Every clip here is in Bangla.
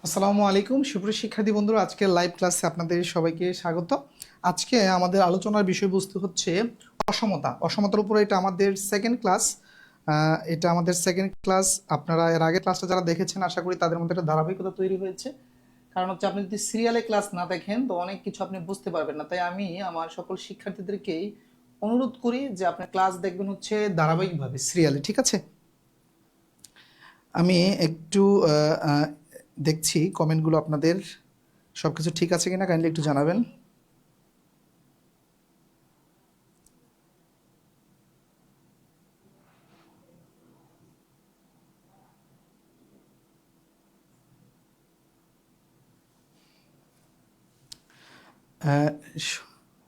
আসসালামু আলাইকুম সুপ্রিয় শিক্ষার্থী বন্ধুরা, আজকে লাইভ ক্লাসে আপনাদের সবাইকে স্বাগত। আজকে আমাদের আলোচনার বিষয়বস্তু হচ্ছে অসমতার উপরে। এটা আমাদের সেকেন্ড ক্লাস। আপনারা এর আগের ক্লাসটা যারা দেখেছেন আশা করি তাদের মধ্যে একটা ধারাবাহিকতা তৈরি হয়েছে। কারণ হচ্ছে আপনি যদি সিরিয়ালে ক্লাস না দেখেন তো অনেক কিছু আপনি বুঝতে পারবেন না। তাই আমি আমার সকল শিক্ষার্থীদেরকেই অনুরোধ করি যে আপনি ক্লাস দেখবেন হচ্ছে ধারাবাহিকভাবে সিরিয়ালে, ঠিক আছে? আমি একটু দেখছি কমেন্টগুলো আপনাদের সব কিছু ঠিক আছে কিনা, কাইন্ডলি একটু জানাবেন।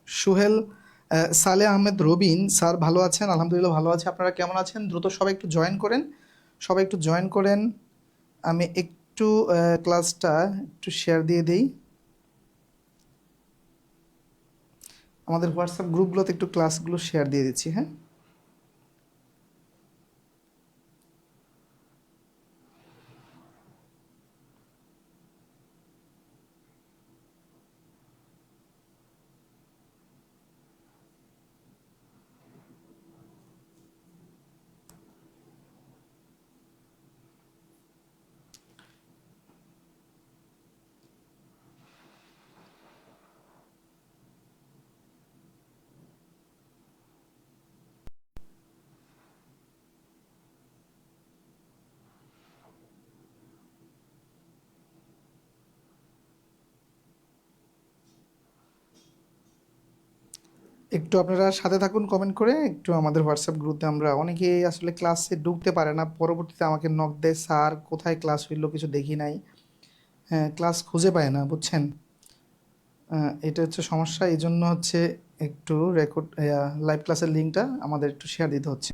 সোহেল সালে আহমেদ রবিন স্যার ভালো আছেন? আলহামদুলিল্লাহ ভালো আছে। আপনারা কেমন আছেন? দ্রুত সবাই একটু জয়েন করেন। আমি একটু ক্লাসটা একটু শেয়ার দিয়ে দিই। আমাদের হোয়াটসঅ্যাপ গ্রুপগুলোতে একটু ক্লাসগুলো শেয়ার দিয়ে দিচ্ছি, হ্যাঁ। একটু আপনারা সাথে থাকুন কমেন্ট করে। একটু আমাদের হোয়াটসঅ্যাপ গ্রুপে আমরা অনেকেই আসলে ক্লাসে ঢুকতে পারে না, পরবর্তীতে আমাকে নক দেয়, স্যার কোথায় ক্লাস হইলো কিছু দেখি নাই। হ্যাঁ, ক্লাস খুঁজে পায় না, বুঝছেন? এটা হচ্ছে সমস্যা। এই জন্য হচ্ছে একটু লাইভ ক্লাসের লিঙ্কটা আমাদের একটু শেয়ার দিতে হচ্ছে।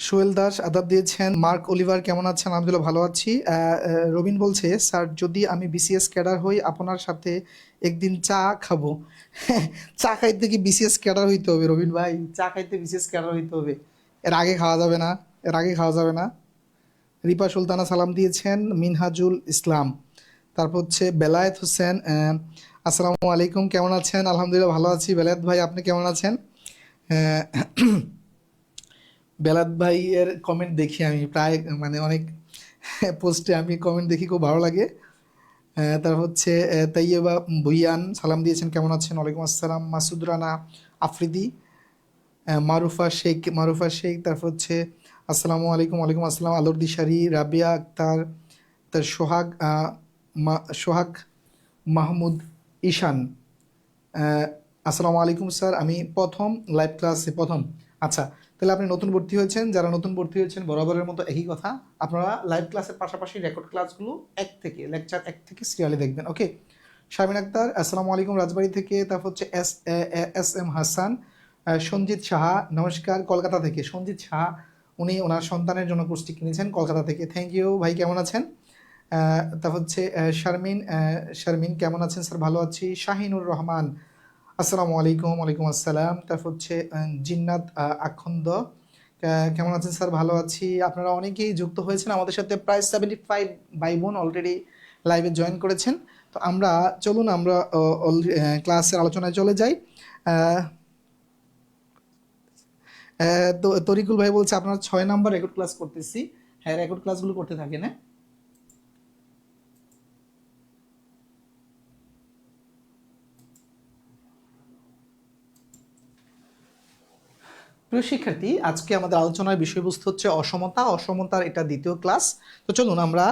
সোহেল দাস আদাব দিয়েছেন। মার্ক অলিভার কেমন আছেন? আলহামদুলিল্লাহ ভালো আছি। রবিন বলছে, স্যার যদি আমি বিসিএস ক্যাডার হই আপনার সাথে একদিন চা খাবো। চা খাইতে কি বিসিএস ক্যাডার হইতে হবে রবিন ভাই? চা খাইতে বিসিএস ক্যাডার হইতে হবে? এর আগে খাওয়া যাবে না। রিপা সুলতানা সালাম দিয়েছেন। মিনহাজুল ইসলাম, তারপর হচ্ছে বেলায়েত হোসেন, আসসালামু আলাইকুম, কেমন আছেন? আলহামদুলিল্লাহ ভালো আছি। বেলায়েত ভাই আপনি কেমন আছেন? আহ, বেলাত ভাই এর কমেন্ট দেখি আমি প্রায়, মানে অনেক পোস্টে আমি কমেন্ট দেখি, খুব ভালো লাগে। তারপর হচ্ছে তাইয়েবা ভুইয়ান সালাম দিয়েছেন, কেমন আছেন? ওয়ালাইকুম আসসালাম। মাসুদ রানা আফ্রিদি, মারুফা শেখ, তারপর হচ্ছে আসসালামু আলাইকুম। ওয়ালাইকুম আসসালাম। আলোর দিশারি, রাবিয়া আক্তার, তার সোহাগ মাহমুদ ঈশান, আসসালামু আলাইকুম স্যার, আমি প্রথম। আচ্ছা, তাহলে আপনি নতুন ভর্তি হয়েছেন। যারা নতুন ভর্তি হয়েছেন বরাবরের মতো একই কথা, আপনারা লাইভ ক্লাসের পাশাপাশি রেকর্ড ক্লাসগুলো লেকচার 1 থেকে সিরিয়ালে দেখবেন, ওকে। শারমিন আক্তার আসসালামু আলাইকুম রাজবাড়ি থেকে। তারপর হচ্ছে এস এম হাসান, সঞ্জিত সাহা নমস্কার কলকাতা থেকে। সঞ্জিত সাহা উনি ওনার সন্তানের জন্য কোর্সটি কিনেছেন কলকাতা থেকে। থ্যাংক ইউ ভাই, কেমন আছেন? তারপর হচ্ছে শারমিন কেমন আছেন? স্যার ভালো আছি। শাহিনুর রহমান আসসালামু আলাইকুম। ওয়ালাইকুম আসসালাম। তারপর হচ্ছে জিন্নাত আখন্দ, কেমন আছেন? স্যার ভালো আছি। আপনারা অনেকেই যুক্ত হয়েছেন আমাদের সাথে, প্রায় 75 ভাই বোন অলরেডি লাইভে জয়েন করেছেন। তো চলুন আমরা ক্লাসের আলোচনায় চলে যাই। আহ, তো তরিকুল ভাই বলছে আপনারা 6 নাম্বার রেকর্ড ক্লাস করতেছি। হ্যাঁ, রেকর্ড ক্লাসগুলো করতে থাকেন, হ্যাঁ। প্রিয় শিক্ষার্থী, আজকে আমাদের আলোচনার বিষয়বস্তু হচ্ছে অসমতার এটা দ্বিতীয় ক্লাস। তো চলুন আমরা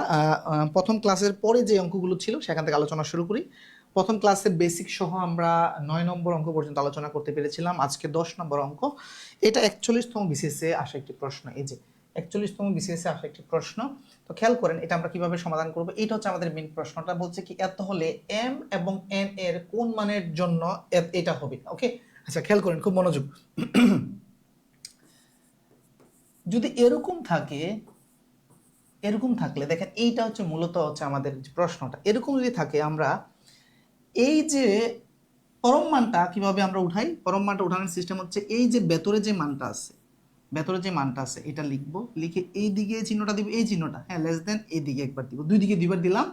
প্রথম ক্লাসের পরে যে অঙ্কগুলো ছিল সেখান থেকে আলোচনা শুরু করি। প্রথম ক্লাসের বেসিক সহ আমরা 9 নম্বর অঙ্ক পর্যন্ত আলোচনা করতে পেরেছিলাম। আজকে 10 নম্বর অঙ্ক। এটা 41তম বিসিএসে আসা একটি প্রশ্ন। এই যে 41তম বিসিএসে আসা একটি প্রশ্ন। তো খেয়াল করেন এটা আমরা কিভাবে সমাধান করব। এটা হচ্ছে আমাদের মেইন প্রশ্নটা, বলছে কি এত হলে এম এবং এন এর কোন মানের জন্য এটা হবে, ওকে। আচ্ছা, খেয়াল করেন খুব মনোযোগ। যদি এরকম থাকে এরকম থাকলে দেখেন এইটা হচ্ছে মূলত হচ্ছে আমাদের যে প্রশ্নটা, এরকম যদি থাকে আমরা এই যে পরম মানটা কিভাবে আমরা উঠাই, পরম মানটা উঠানোর সিস্টেম হচ্ছে এই যে ভেতরে যে মানটা আছে, ভেতরে যে মানটা আছে এটা লিখবো, লিখে এই দিকে চিহ্নটা দিব, এই চিহ্নটা হ্যাঁ লেস দেন এই দিকে একবার দিব, দুই দিকে দুইবার দিলাম,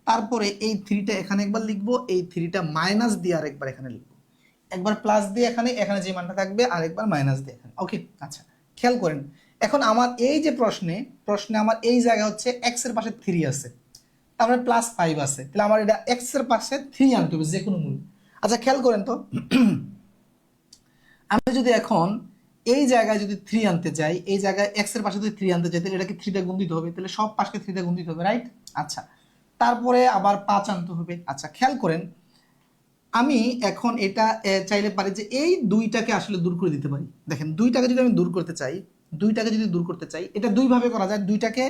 তারপরে এই থ্রিটা এখানে একবার লিখবো, এই থ্রিটা মাইনাস দিয়ে আরেকবার এখানে লিখবো, একবার প্লাস দিয়ে এখানে, এখানে যে মানটা থাকবে আরেকবার মাইনাস দিয়ে এখানে। ওকে আচ্ছা, খেয়াল করেন এখন আমার এই যে প্রশ্নে প্রশ্নে আমার এই জায়গা হচ্ছে এক্স এর পাশে 3 আছে, তারপরে প্লাস 5 আছে, তাহলে আমার এটা এক্স এর পাশে 3 আনতে হবে যে কোনো মূল। আচ্ছা খেয়াল করেন তো আমি যদি এখন এই জায়গায় যদি 3 আনতে চাই, এই জায়গায় এক্স এর পাশে যদি 3 আনতে চাই তাহলে এটাকে 3 দিয়ে গুণ দিতে হবে, তাহলে সব পাশকে 3 দিয়ে গুণ দিতে হবে, রাইট? আচ্ছা তারপরে আবার 5 আনতে হবে। আচ্ছা খেয়াল করেন আমি এখন এটা চাইলে পারি যে এই দুইটাকে আসলে দূর করে দিতে পারি। দেখেন দুইটাকে যদি আমি দূর করতে চাই, দুইটাকে যদি দূর করতে চাই এটা দুই ভাবে করা যায়, দুইটাকে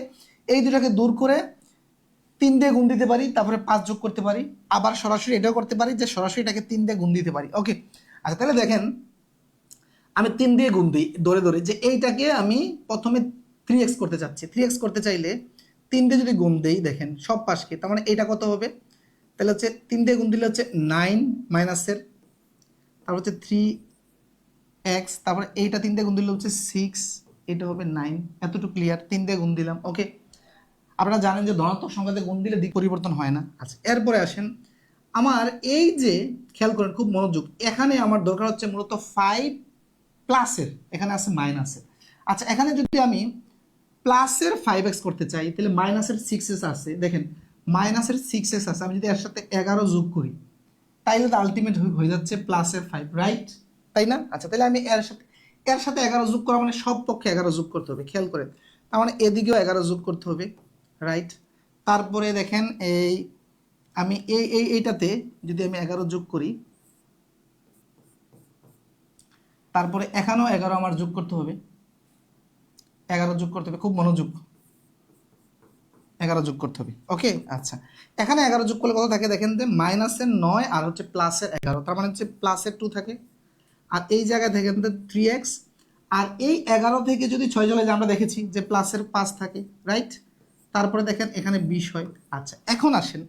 এই দুইটাকে দূর করে 3 দিয়ে গুণ দিতে পারি, তারপরে 5 যোগ করতে পারি, আবার সরাসরি এটাও করতে পারি যে সরাসরি এটাকে 3 দিয়ে গুণ দিতে পারি। ওকে আচ্ছা তাহলে দেখেন আমি 3 দিয়ে গুণ দিই ধরে ধরে, যে এইটাকে আমি প্রথমে 3x করতে চাচ্ছি, 3x করতে চাইলে 3 দিয়ে যদি গুণ দেই দেখেন সব পাশকে, তার মানে এইটা কত হবে, তাহলে হচ্ছে 3 দিয়ে গুণ দিলে হচ্ছে 9 মাইনাসের, তারপর হচ্ছে 3x, তারপরে এইটা 3 দিয়ে গুণ দিলে হচ্ছে 6, এটা হবে 9, এতটুকু ক্লিয়ার? 3 দিয়ে গুণ দিলাম। ওকে আপনারা জানেন যে ধনাত্মক সংখ্যাতে গুণ দিলে দিক পরিবর্তন হয় না। আচ্ছা এরপরে আসেন আমার এই যে খেয়াল করেন খুব মনোযোগ, এখানে আমার দরকার হচ্ছে মূলত 5 প্লাসের, এখানে আছে মাইনাসের। আচ্ছা এখানে যদি আমি প্লাসের 5x করতে চাই তাহলে মাইনাসের 6s আছে, দেখেন মাইনাসের 6s আছে, আমি যদি এর সাথে 11 যোগ করি তাইলে তো আলটিমেট হয়ে যাচ্ছে প্লাসের 5, রাইট? তাই না? আচ্ছা তাহলে আমি এর সাথে 11 যোগ করা মানে সব পক্ষে 11 যোগ করতে হবে, খেয়াল করেন তার মানে এদিকেও 11 যোগ করতে হবে, রাইট? তারপরে দেখেন এই আমি এইটাতে যদি আমি 11 যোগ করি, তারপরে এখানেও 11 আমার যোগ করতে হবে, 11 যোগ করতে হবে, খুব মনোযোগ, 11 যোগ করতে হবে। ওকে আচ্ছা এখানে 11 যোগ করলে কত থাকে দেখেন যে মাইনাসের 9 আর হচ্ছে প্লাসের 11, তার মানে হচ্ছে প্লাসের 2 থাকে, আর এই জায়গা থেকে 3x, আর এই 11 থেকে যদি 6 চলে যায় আমরা দেখেছি যে প্লাসের 5 থাকে, রাইট? তারপরে দেখেন এখানে 20 হয়। আচ্ছা এখন আসেন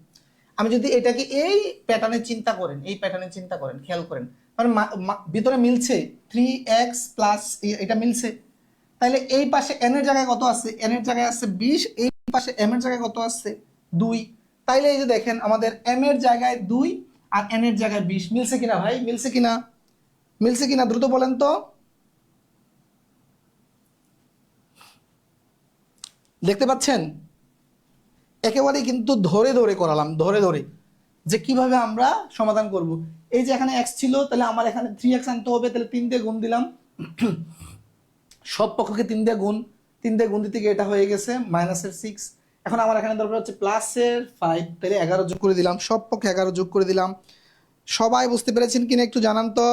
আমি যদি এটাকে এই প্যাটার্নে চিন্তা করেন, এই প্যাটার্নে চিন্তা করেন, খেয়াল করেন মানে ভিতরে মিলছে 3x প্লাস এটা মিলছে, তাহলে এই পাশে n এর জায়গায় কত আছে, n এর জায়গায় আছে 20, এই পাশে m এর জায়গায় কত আছে 2, তাইলে এই যে দেখেন আমাদের m এর জায়গায় 2 আর n এর জায়গায় 20, মিলছে কিনা ভাই, মিলছে কিনা, মিলছে কিনা দ্রুত বলেন তো। দেখতে পাচ্ছেন একেবারেই কিন্তু ধরে ধরে করালাম, ধরে ধরে যে কিভাবে আমরা সমাধান করব। এই যে এখানে x ছিল তাহলে আমার এখানে 3x আনতে হবে, তাহলে 3 দিয়ে গুণ দিলাম, সব পক্ষকে 3 দিয়ে গুণ, 3 দিয়ে গুণ দিতে গিয়ে এটা হয়ে গেছে মাইনাসের 6, এখন আমার এখানে দরকার হচ্ছে প্লাসের 5, তাহলে 11 যোগ করে দিলাম, সব পক্ষে 11 যোগ করে দিলাম। সবাই বুঝতে পেরেছেন কিনা একটু জানান তো।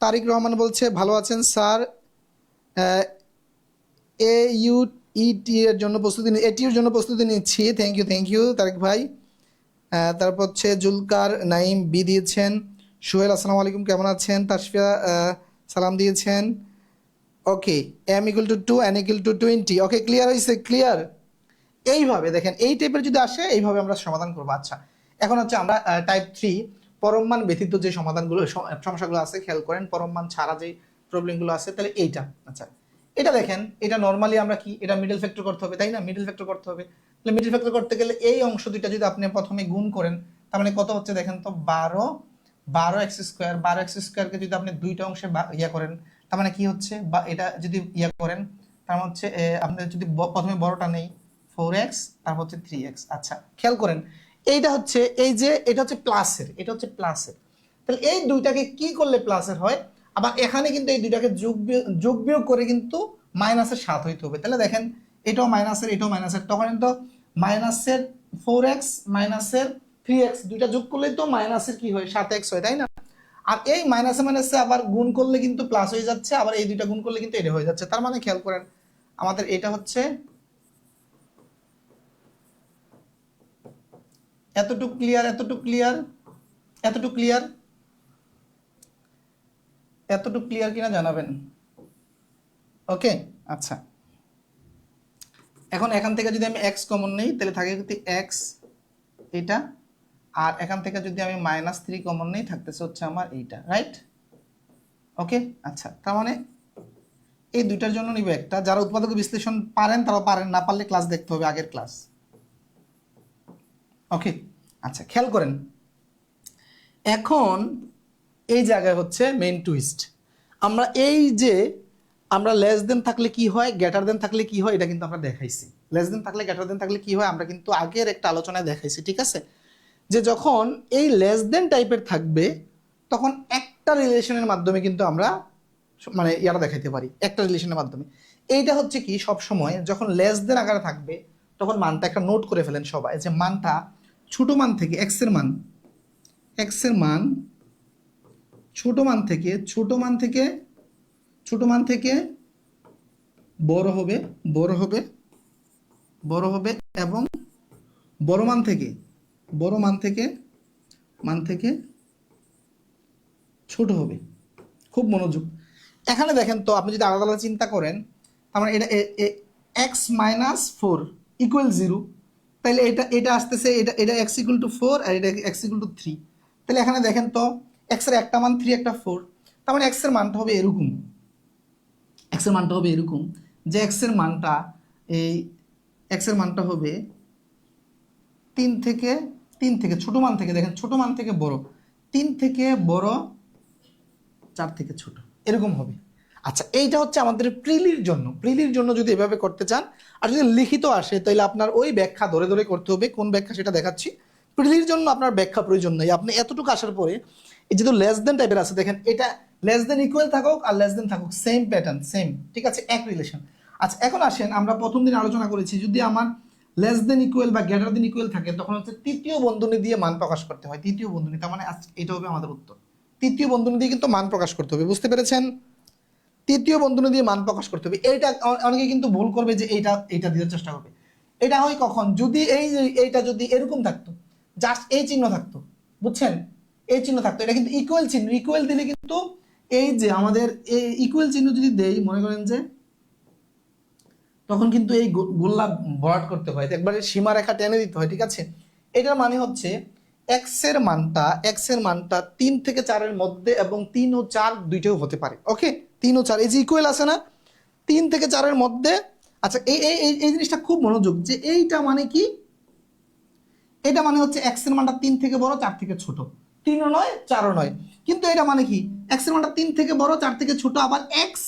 তারিক রহমান বলছে ভালো আছেন স্যার, AUET এর জন্য প্রস্তুতি এটির জন্য প্রস্তুতি নিচ্ছি, থ্যাংক ইউ তারিক ভাই। তারপর হচ্ছে জুলকার নাইম বি দিয়েছেন, সোহেল আসসালামু আলাইকুম কেমন আছেন, তাসফিয়া সালাম দিয়েছেন। ওকে m = 2 n = 20, ওকে ক্লিয়ার হয়েছে, ক্লিয়ার? এইভাবে দেখেন এই টাইপের যদি আসে এইভাবে আমরা সমাধান করবো। আচ্ছা এখন হচ্ছে আমরা টাইপ 3 পরম মান ব্যতীত যে সমাধানগুলো সমস্যাগুলো আছে খেয়াল করেন, পরম মান ছাড়া যে প্রবলেমগুলো আছে, তাহলে এইটা আচ্ছা এটা দেখেন এটা নর্মালি আমরা কি এটা মিডল ফ্যাক্টর করতে হবে, তাই না? মিডল ফ্যাক্টর করতে হবে, তাহলে মিডল ফ্যাক্টর করতে গেলে এই অংশ দুইটা যদি আপনি প্রথমে গুণ করেন তার মানে কত হচ্ছে দেখেন তো 12x² কে যদি আপনি দুইটা অংশে ইয়া করেন তার মানে কি হচ্ছে, বা এটা যদি ইয়া করেন তার মানে হচ্ছে আপনি যদি প্রথমে বড়টা নেই 4x তারপর হচ্ছে 3x। আচ্ছা খেয়াল করেন এইটা হচ্ছে এই যে এটা হচ্ছে প্লাসের, এটা হচ্ছে প্লাসের, তাহলে এই দুইটাকে কি করলে প্লাসের হয়, আবার এখানে কিন্তু এই দুইটাকে যোগ বিয়োগ করে কিন্তু মাইনাসের 7 হইতে হবে, তাহলে দেখেন এটাও মাইনাসের এটাও মাইনাসের, তখন কিন্তু মাইনাসের 4x মাইনাসের 3x দুইটা যোগ করলেই তো মাইনাসের কি হয় 7x হয়, তাই না? আর এই মাইনাসে মাইনাসে আবার গুণ করলে কিন্তু প্লাস হয়ে যাচ্ছে, আবার এই দুইটা গুণ করলে কিন্তু এটা হয়ে যাচ্ছে, তার মানে খেয়াল করেন আমাদের এটা হচ্ছে এতটুকু ক্লিয়ার, এতটুকু ক্লিয়ার, এতটুকু ক্লিয়ার, এতটুকু ক্লিয়ার কিনা জানাবেন। ওকে আচ্ছা এখন এখান থেকে যদি আমি এক্স কমন নেই তাহলে থাকে কিন্তু এক্স এটা, আর এখান থেকে যদি আমি -3 কমন নেই থাকতেছে হচ্ছে আমার এইটা, রাইট? ওকে, আচ্ছা, তার মানে এই দুইটার জন্য নিব একটা। যারা উৎপাদক বিশ্লেষণ পারেন তারা পারেন, না পারলে ক্লাস দেখতে হবে, আগের ক্লাস। ওকে, আচ্ছা, খেয়াল করেন এখন এই জায়গায় হচ্ছে মেইন টুইস্ট। আমরা এই যে আমরা লেস দেন থাকলে কি হয়, গ্রেটার দেন থাকলে কি হয়, এটা কিন্তু আমরা দেখাইছি। লেস দেন থাকলে গ্রেটার দেন থাকলে কি হয় আমরা কিন্তু আগের একটা আলোচনায় দেখাইছি, ঠিক আছে? যে যখন এই লেস দেন টাইপের থাকবে তখন একটা রিলেশনের মাধ্যমে কিন্তু আমরা মানে ইয়ারা দেখাইতে পারি, একটা রিলেশনের মাধ্যমে। এইটা হচ্ছে কি, সব সময় যখন লেস দেন আকারে থাকবে তখন মানটা একটা নোট করে ফেলেন সবাই, যে মানটা ছোট মান থেকে এক্স এর মান ছোট মান থেকে বড় হবে এবং বড় মান থেকে ছোট হবে। খুব মনোযোগ। এখানে দেখেন তো, আপনি যদি আলাদা আলাদা চিন্তা করেন, তার মানে এটা x-4 = 0, তাহলে এটা আসতেছে, এটা x = 4 আর এটা x = 3। তাহলে এখানে দেখেন তো, x এর একটা মান 3 একটা 4, তার মানে x এর মানটা হবে এরকম, যে x এর মানটা হবে 3 থেকে ছোট মান থেকে, দেখেন ছোট মান থেকে বড়, 3 থেকে বড়, 4 থেকে ছোট, এরকম হবে। আচ্ছা, এইটা হচ্ছে আমাদের প্রিলির জন্য যদি এভাবে করতে চান, আর যদি লিখিত আসে তাহলে আপনার ওই ব্যাখ্যা ধরে ধরে করতে হবে। কোন ব্যাখ্যা সেটা দেখাচ্ছি। প্রিলির জন্য আপনার ব্যাখ্যা প্রয়োজন নেই, আপনি এতটুকু আসার পরে এই যেহেতু লেস দেন টাইপের আছে, দেখেন এটা লেস দেন ইকুয়াল থাকুক আর লেস দেন থাকুক সেম প্যাটার্ন, সেম, ঠিক আছে, এক রিলেশন। আচ্ছা, এখন আসেন, আমরা প্রথম দিন আলোচনা করেছি যদি আমার লেস দেন ইকুয়াল বা গ্রেটার দেন ইকুয়াল থাকে তখন হচ্ছে তৃতীয় বন্ধনী দিয়ে মান প্রকাশ করতে হয়। তৃতীয় বন্ধনী, তার মানে এটা হবে আমাদের উত্তর। তৃতীয় বন্ধনী দিয়ে কিন্তু মান প্রকাশ করতে হবে, বুঝতে পেরেছেন? তৃতীয় বন্ধনী দিয়ে মান প্রকাশ করতে হবে। এইটা অনেকে কিন্তু ভুল করবে, যে এইটা দিতে চেষ্টা করবে। এটা হয় কখন, যদি এইটা যদি এরকম থাকতো, জাস্ট এই চিহ্ন থাকতো, বুঝছেন, এই চিহ্ন থাকতো, এটা কিন্তু ইকুয়াল চিহ্ন। ইকুয়াল দিলে কিন্তু এই যে আমাদের এই ইকুয়াল চিহ্ন যদি দেই, মনে করেন যে তখন কিন্তু এই গোল্লা ভরাট করতে হয়, একবারে সীমারেখা টেনে দিতে হয়, ঠিক আছে? এটার মানে হচ্ছে এক্স এর মানটা 3 থেকে 4 এর মধ্যে এবং 3 ও 4 দুইটাও হতে পারে। ওকে, 3 ও 4 এই যে ইকুয়াল আছে না, 3 থেকে 4 এর মধ্যে। আচ্ছা, এই জিনিসটা খুব মনোযোগ, যে এইটা মানে কি, এটা মানে হচ্ছে এক্স এর মানটা 3 থেকে বড় 4 থেকে ছোট, 3ও নয় 4ও নয়। কিন্তু এটা মানে কি, এক্স এর মানটা 3 থেকে বড় 4 থেকে ছোট, আবার এক্স,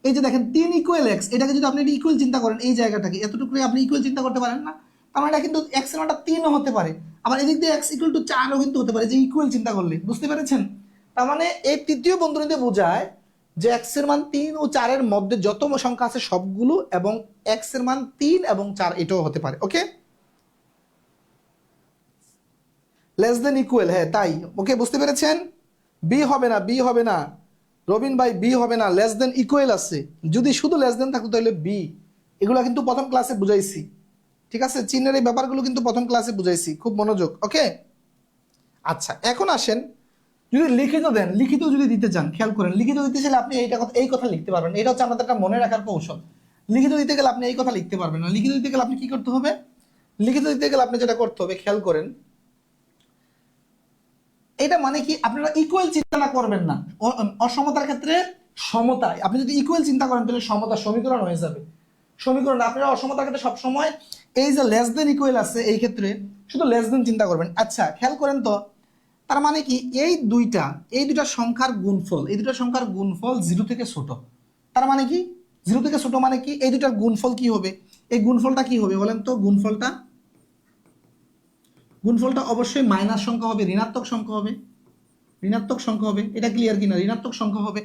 এই যে দেখেন 3 ইকুয়াল এক্স, এটাকে যদি আপনি ইকুয়াল চিন্তা করেন, এই জায়গাটাকে এতটুকু আপনি ইকুয়াল চিন্তা করতে পারেন না, তার মানে এটা কিন্তু এক্স এর মানটা 3ও হতে পারে, আবার এদিক দিয়ে এক্স = 4ও কিন্তু হতে পারে, যে ইকুয়াল চিন্তা করলে, বুঝতে পেরেছেন? তার মানে এই তৃতীয় বন্ধনীতে বোঝায় যে এক্স এর মান 3 ও 4 এর মধ্যে যত সংখ্যা আছে সবগুলো, এবং এক্স এর মান 3 এবং 4 এটাও হতে পারে। ওকে, লেস দেন ইকুয়াল, হ্যাঁ তাই। ওকে, বুঝতে পেরেছেন? বি হবে না রবিন ভাই, বি হবে না, লেস দেন ইকুয়াল আছে। যদি শুধু লেস দেন থাকতো তাহলে বি। এগুলো কিন্তু প্রথম ক্লাসে বুঝাইছি, ঠিক আছে? চিহ্নের এই ব্যাপারগুলো কিন্তু প্রথম ক্লাসে বুঝাইছি, খুব মনোযোগ। ওকে, আচ্ছা, এখন আসেন, যদি লিখিত যদি দিতে চান, খেয়াল করেন, লিখিত দিতে চাইলে আপনি এই কথা লিখতে পারবেন। এটা হচ্ছে আমাদের একটা মনে রাখার কৌশল। লিখিত দিতে গেলে আপনি এই কথা লিখতে পারবেন না। লিখিত দিতে গেলে আপনি কি করতে হবে, আপনি যেটা করতে হবে, খেয়াল করেন, এটা মানে কি, আপনারা ইকুয়াল চিন্তা না করবেন না। অসমতার ক্ষেত্রে সমতায় আপনি যদি ইকুয়াল চিন্তা করেন তাহলে সমতা সমীকরণ হয়ে যাবে। আপনারা অসমতার ক্ষেত্রে সবসময় এই যে লেস দেন ইকুয়াল আছে, এই ক্ষেত্রে শুধু লেস দেন চিন্তা করবেন। আচ্ছা, খেয়াল করেন তো, তার মানে কি, এই দুইটা সংখ্যার গুণফল, 0 থেকে ছোট। তার মানে কি, 0 থেকে ছোট মানে কি, এই দুটার গুণফল কি হবে? এই গুণফলটা কি হবে বলেন তো? গুণফলটা অবশ্যই মাইনাস সংখ্যা হবে, ঋণাত্মক সংখ্যা হবে। এটা ক্লিয়ার কিনা? ঋণাত্মক সংখ্যা হবে।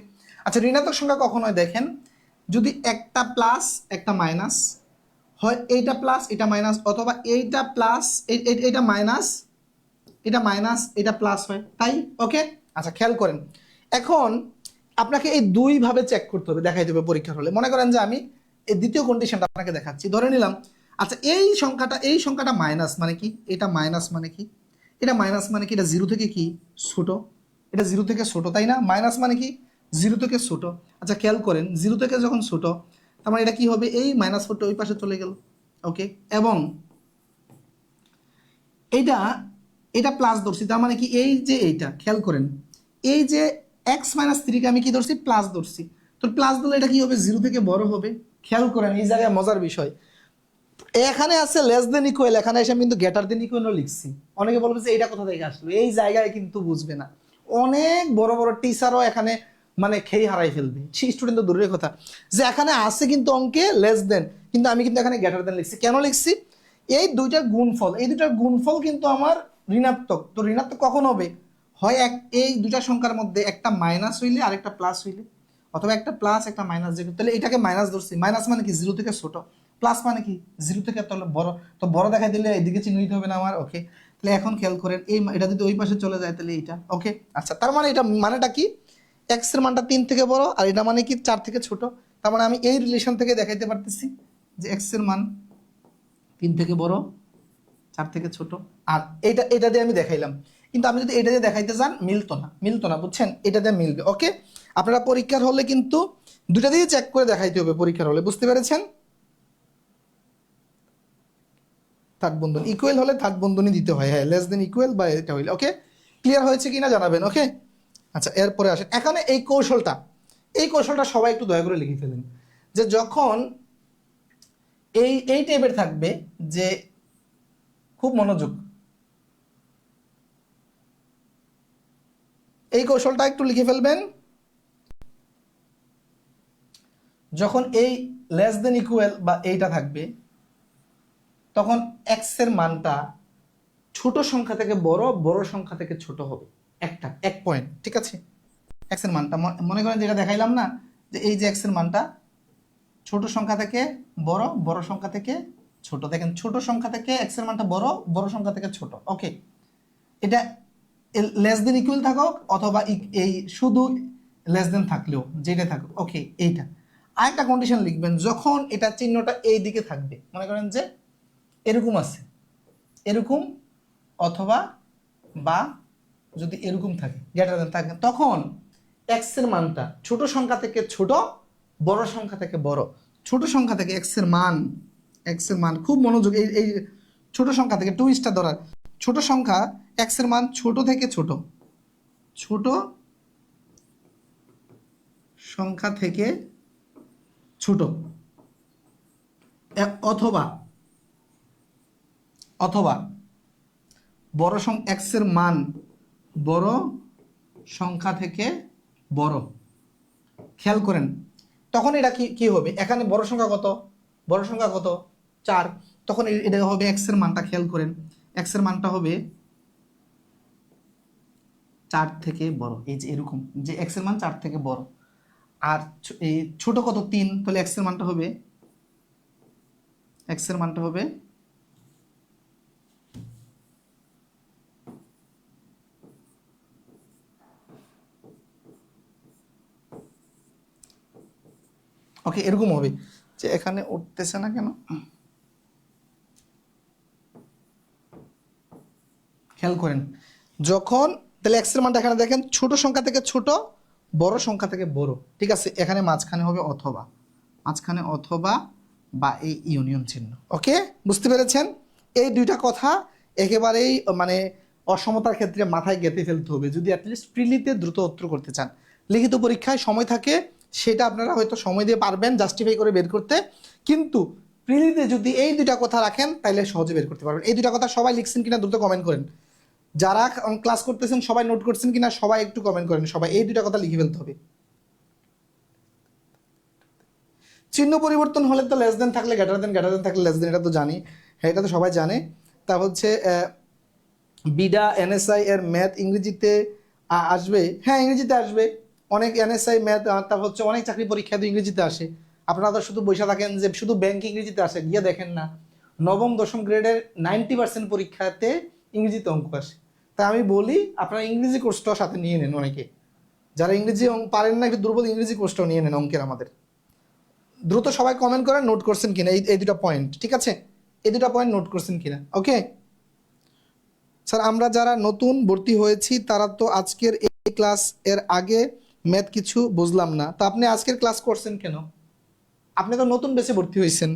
আচ্ছা, ঋণাত্মক সংখ্যা কখন হয় দেখেন, যদি একটা প্লাস একটা মাইনাস হয়, এইটা প্লাস এটা মাইনাস, অথবা এইটা প্লাস এটা মাইনাস, এটা প্লাস হয়, তাই? ওকে, আচ্ছা, খেয়াল করেন, এখন আপনাকে এই দুই ভাবে চেক করতে হবে, দেখাই দেবে পরীক্ষার হলে। মনে করেন যে আমি এই দ্বিতীয় কন্ডিশনটা আপনাকে দেখাচ্ছি, ধরে নিলাম। আচ্ছা, এই সংখ্যাটা মাইনাস মানে কি, এটা মাইনাস মানে কি, এটা মাইনাস মানে কি, এটা 0 থেকে কি ছোট, এটা 0 থেকে ছোট, তাই না? মাইনাস মানে কি, 0 থেকে ছোট। আচ্ছা, খেয়াল করেন, 0 থেকে যখন ছোট, তার মানে এটা কি হবে, এই -4টা ওই পাশে চলে গেল, ওকে, এবং এইটা এটা প্লাস ধরছি, তার মানে কি এই যে এইটা খেয়াল করেন, এই যে এক্স মাইনাস থ্রিকে আমি কি ধরছি, প্লাস ধরছি। তো প্লাস দিলে এটা কি হবে, জিরো থেকে বড় হবে। খেয়াল করেন এই জায়গায় মজার বিষয়, এখানে আছে লেস দেন ইকুয়াল, এখানে এসে আমি কিন্তু গ্রেটার দেন ইকুয়ালও লিখছি। অনেকে বলবে যে এটা কোথা থেকে আসলো, এই জায়গায় কিন্তু বুঝবে না। অনেক বড় বড় টিচারও এখানে মানে খেই হারাই ফেলবে, সেই স্টুডেন্ট তো দূরের কথা, যে এখানে আছে কিন্তু অঙ্কে লেস দেন, কিন্তু আমি কিন্তু এখানে গ্রেটার দেন লিখছি। কেন লিখছি, এই দুইটার গুণফল, এই দুইটার গুণফল কিন্তু আমার ঋণাত্মক। তো ঋণাত্মক কখন হবে, হয় এই দুইটা সংখ্যার মধ্যে একটা মাইনাস হইলে আরেকটা প্লাস হইলে, অথবা একটা প্লাস একটা মাইনাস, যে তাহলে এটাকে মাইনাস ধরছি। মাইনাস মানে কি, জিরো থেকে ছোট, প্লাস মানে কি জিরো থেকে তাহলে বড়। তো বড় দেখাই দিলে এদিকে চিহ্ন দিতে হবে না আমার। ওকে, তাহলে এখন খেয়াল করেন এই এটা যদি ওই পাশে চলে যায় তাহলে এইটা। ওকে, আচ্ছা, তার মানে এটা মানেটা কি, এক্স এর মানটা 3 থেকে বড়, আর এটা মানে কি 4 থেকে ছোট। তার মানে আমি এই রিলেশন থেকে দেখাইতে পারতেছি যে এক্স এর মান 3 থেকে বড়, 4 থেকে ছোট। আর এটা দিয়ে আমি দেখাইলাম, কিন্তু আমি যদি এটা দিয়ে দেখাইতে যান মিলতো না, বুঝছেন, এটা দিয়ে মিলবে। ওকে, আপনারা পরীক্ষার হলে কিন্তু দুটা দিয়ে চেক করে দেখাইতে হবে পরীক্ষার হলে, বুঝতে পেরেছেন। থার্ড বন্ধনী ইকুয়াল হলে থার্ড বন্ধনী দিতে হয়, হ্যাঁ, লেস দেন ইকুয়াল বা এটা হইলে। ওকে, ক্লিয়ার হয়েছে কিনা জানাবেন। ওকে, আচ্ছা, এরপরে আসেন এখানে এই কৌশলটা সবাই একটু দয়া করে লিখে ফেলেন, যে যখন এই টাইপের থাকবে, যে খুব মনোযোগ, এই কৌশলটা একটু লিখে ফেলবেন। যখন এই লেস দেন ইকুয়াল বা এইটা থাকবে, তখন এক্স এর মানটা ছোট সংখ্যা থেকে বড়, বড় সংখ্যা থেকে ছোট হবে, এক পয়েন্ট, ঠিক আছে। এক্স এর মানটা মনে করেন যেটা দেখাইলাম না, যে এই যে এক্স এর মানটা ছোট সংখ্যা থেকে বড়, বড় সংখ্যা থেকে ছোট। দেখেন ছোট সংখ্যা থেকে এক্স এর মানটা বড়, বড় সংখ্যা থেকে ছোট। ওকে, এটা লেস দেন ইকুয়াল থাকুক অথবা এই শুধু লেস দেন থাকলেও যেটা থাকুক। ওকে, এইটা আরেকটা কন্ডিশন লিখবেন, যখন এটা চিহ্নটা এই দিকে থাকবে, মনে করেন যে এরকম আছে, এরকম অথবা বা যদি এরকম থাকে গ্রেটার দেন থাকে, তখন এক্স এর মানটা ছোট সংখ্যা থেকে ছোট, বড় সংখ্যা থেকে বড়। ছোট সংখ্যা থেকে এক্স এর মান খুব মনোযোগ, এই ছোট সংখ্যা থেকে টু স্টার ধরার, ছোট সংখ্যা এক্স এর মান ছোট থেকে ছোট, ছোট সংখ্যা থেকে ছোট, অথবা অথবা বড় এক্স এর মান বড় সংখ্যা থেকে বড়। খেয়াল করেন তখন এটা কি হবে, এখানে বড় সংখ্যা কত, 4, তখন এটা হবে এক্স এর মানটা, খেয়াল করেন এক্স এর মানটা হবে 4 থেকে বড়, এই যে এরকম, যে এক্স এর মান 4 থেকে বড়। আর এই ছোট কত, 3, তাহলে এক্স এর মানটা হবে ওকে এরকম হবে, যে এখানে উঠতেছে না কেন, খেয়াল করেন যখন, তাহলে এক্স এর মানটা এখানে দেখেন ছোট সংখ্যা থেকে ছোট, বড় সংখ্যা থেকে বড়, ঠিক আছে। এখানে মাঝখানে হবে অথবা বা এই ইউনিয়ন চিহ্ন। ওকে, বুঝতে পেরেছেন। এই দুইটা কথা একেবারেই মানে অসমতার ক্ষেত্রে মাথায় গেঁথে ফেলতে হবে, যদি অ্যাটলিস্ট প্রিলিতে দ্রুত উত্তর করতে চান। লিখিত পরীক্ষায় সময় থাকে, সেটা আপনারা হয়তো সময় দিয়ে পারবেন জাস্টিফাই করে বের করতে, কিন্তু প্রিলিতে যদি এই দুইটা কথা রাখেন তাহলে সহজে বের করতে পারবেন। এই দুইটা কথা সবাই লিখছেন কিনা দ্রুত কমেন্ট করেন, যারা ক্লাস করতেছেন সবাই নোট করছেন কিনা সবাই একটু কমেন্ট করেন, সবাই এই দুইটা কথা লিখে ফেলতে হবে। চিহ্ন পরিবর্তন হলে তো লেস দেন থাকলে গ্রেটার দেন থাকলে লেস দেন, এটা তো জানি, হ্যাঁ এটা তো সবাই জানে। তা হচ্ছে বিডা এনএসআই এর ম্যাথ ইংরেজিতে আসবে, হ্যাঁ ইংরেজিতে আসবে, অনেক এনএসআই ম্যাথ, তারপর হচ্ছে অনেক চাকরি পরীক্ষা তো ইংরেজিতে আসে। আপনারা তো শুধু বসে থাকেন যে শুধু ব্যাংক ইংরেজিতে আসে, গিয়ে দেখেন না নবম দশম গ্রেডের 90% পরীক্ষাতে ইংরেজিতে অঙ্ক আসে। তাই আমি বলি আপনারা ইংরেজি কোর্সটাও সাথে নিয়ে নেন, অনেকে যারা ইংরেজি পারেন না, একটু দুর্বল, ইংরেজি কোর্সটাও নিয়ে নেন অঙ্কের আমাদের। দ্রুত সবাই কমেন্ট করেন নোট করছেন কিনা এই দুটা পয়েন্ট, ঠিক আছে, এই দুটা পয়েন্ট নোট করছেন কিনা। ওকে স্যার, আমরা যারা নতুন ভর্তি হয়েছি তারা তো আজকের এই ক্লাস এর আগে ম্যাথ কিছু বুঝলাম না, তো আপনি আজকের ক্লাস করছেন কেন, আপনি তো নতুন বেসে ভর্তি হয়েছেন,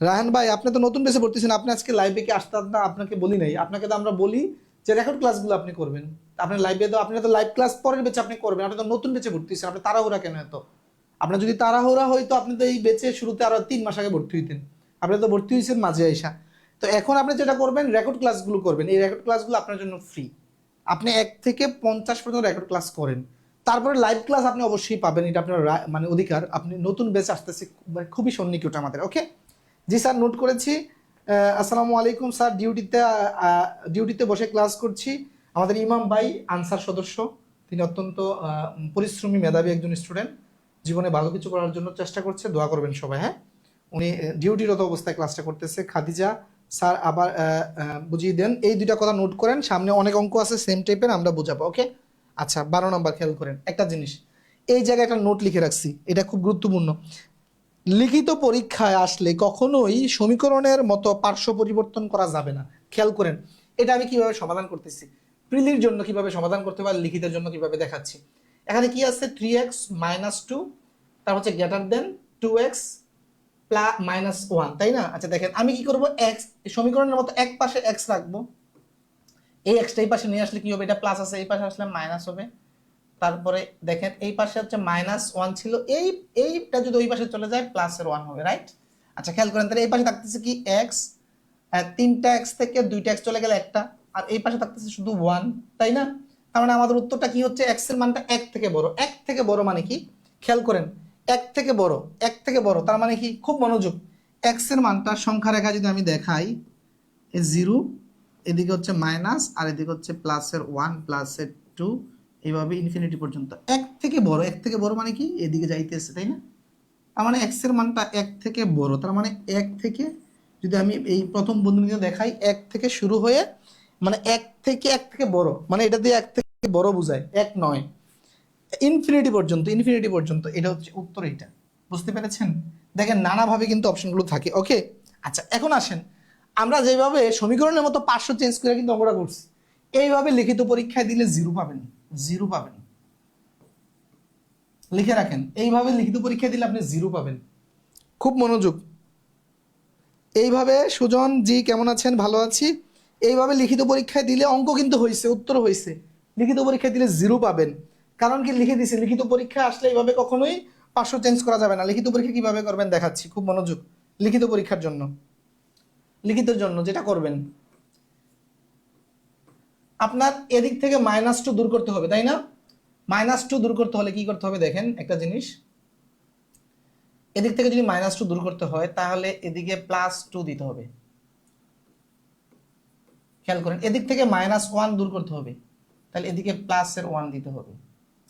রায়হান ভাই, আপনি তো নতুন বেসে ভর্তিছেন, আপনি আজকে লাইভে কি আসতে না? আপনাকে বলি নাই, আপনাকে তো আমরা বলি যে রেকর্ড ক্লাসগুলো আপনি করবেন। আপনি লাইভে তো, আপনি তো লাইভ ক্লাস পরের বেচে আপনি করবেন, আপনি তো নতুন বেচে ভর্তিছেন, আপনি তাড়াহুড়া কেন এত? আপনার যদি তাড়াহুড়া হইতো আপনি তো এই বেচে শুরুতে আরো 3 মাস আগে ভর্তি হইতেন। আপনি তো ভর্তি হয়েছেন মাঝে আইসা। তো এখন আপনি যেটা করবেন, রেকর্ড ক্লাসগুলো করবেন। এই রেকর্ড ক্লাসগুলো আপনার জন্য ফ্রি। আপনি 1 থেকে 50 পর্যন্ত রেকর্ড ক্লাস করেন, তারপরে লাইভ ক্লাস আপনি অবশ্যই পাবেন। এটা আপনার মানে অধিকার। আপনি নতুন বেচ আসতেছে, খুবই সন্নিকট আমাদের। ওকে, জি স্যার, নোট করেছি। আসসালামু আলাইকুম স্যার, ডিউটিতে বসে ক্লাস করছি। আমাদের ইমাম ভাই আনসার সদস্য, তিনি অত্যন্ত পরিশ্রমী মেধাবী একজন স্টুডেন্ট, জীবনে ভালো কিছু করার জন্য চেষ্টা করছে, দোয়া করবেন সবাই। হ্যাঁ, উনি ডিউটিরত অবস্থায় ক্লাসটা করতেছে। খাদিজা স্যার আবার বুঝিয়ে দেন। এই দুইটা কথা নোট করেন, সামনে অনেক অঙ্ক আছে সেম টাইপের, আমরা বোঝাবো। ওকে, আচ্ছা 12 নম্বর খেয়াল করেন একটা জিনিস, এই জায়গায় একটা নোট লিখে রাখছি, এটা খুব গুরুত্বপূর্ণ। লিখিত পরীক্ষায় আসলে কখনোই সমীকরণের মতো পার্শ্ব পরিবর্তন করা যাবে না। খেয়াল করেন, এটা আমি কিভাবে সমাধান করতেছি, প্রিলির জন্য কিভাবে সমাধান করতে পারি, লিখিতের জন্য কিভাবে দেখাচ্ছি। এখানে কি আছে, 3x - 2, তার হচ্ছে গ্রেটার দেন 2x -1, তাই না? আচ্ছা দেখেন, আমি কি করব, এক্স সমীকরণের মতো এক পাশে এক্স রাখবো, এই এক্সটা এই পাশে নিয়ে আসলে কি হবে, এটা প্লাস আছে, এই পাশে আসলে মাইনাস হবে। তারপরে দেখেন এই পাশে হচ্ছে -1 ছিল, এইটা যদি ওই পাশে চলে যায় +1 হবে, রাইট? আচ্ছা খেয়াল করেন, তাহলে এই পাশে থাকতেছে কি এক্স, 3টা এক্স থেকে 2টা এক্স চলে গেলে একটা, আর এই পাশে থাকতেছে শুধু 1, তাই না? তার মানে আমাদের উত্তরটা কি হচ্ছে, এক্স এর মানটা 1 থেকে বড়। 1 থেকে বড় মানে কি, খেয়াল করেন, 1 থেকে বড়, 1 থেকে বড় তার মানে কি, খুব মনোযোগ। এক্স এর মানটা সংখ্যা রেখা যদি আমি দেখাই, 0, এদিকে হচ্ছে মাইনাস, আর এদিকে হচ্ছে +1 +2, এইভাবে ইনফিনিটি পর্যন্ত। 1 থেকে বড়, 1 থেকে বড় মানে কি, এদিকে যাইতেছে, তাই না? তার মানে এক্স এর মানটা 1 থেকে বড়, তার মানে 1 থেকে, যদি আমি এই প্রথম বন্ধনীতে দেখাই, 1 থেকে শুরু হয়ে, মানে 1 থেকে বড়, মানে এটা দিয়ে 1 থেকে বড় বোঝায়, 1 নয়, ইনফিনিটি পর্যন্ত, ইনফিনিটি পর্যন্ত। এটা হচ্ছে উত্তর, এইটা। বুঝতে পেরেছেন? দেখেন নানাভাবে কিন্তু অপশনগুলো থাকে। ওকে, আচ্ছা এখন আসেন, আমরা যেভাবে সমীকরণের মতো পার্শ্ব চেঞ্জ করে কিন্তু অঙ্কটা করছি, এইভাবে লিখিত পরীক্ষায় দিলে 0 পাবেন, 0 পাবেন। লিখে রাখেন, এইভাবে লিখিত পরীক্ষায় দিলে আপনি 0 পাবেন। খুব মনোযোগ। এইভাবে, সুজন জি কেমন আছেন? ভালো আছি। এইভাবে লিখিত পরীক্ষায় দিলে অঙ্ক কিন্তু হয়েছে, উত্তর হয়েছে। লিখিত পরীক্ষায় দিলে 0 পাবেন, কারণ কি, লিখে দিছে। লিখিত পরীক্ষা আসলে এইভাবে কখনোই পার্শ্ব চেঞ্জ করা যাবে না। লিখিত পরীক্ষা কিভাবে করবেন দেখাচ্ছি, খুব মনোযোগ। লিখিত পরীক্ষার জন্য, লিখিতের জন্য যেটা করবেন, আপনার এদিক থেকে -2 দূর করতে হবে, তাই না? -2 দূর করতে হলে কি করতে হবে, দেখেন একটা জিনিস, এদিক থেকে যদি -2 দূর করতে হয় তাহলে এদিকে +2 দিতে হবে। খেয়াল করেন, এদিক থেকে -1 দূর করতে হবে, তাহলে এদিকে +1 দিতে হবে।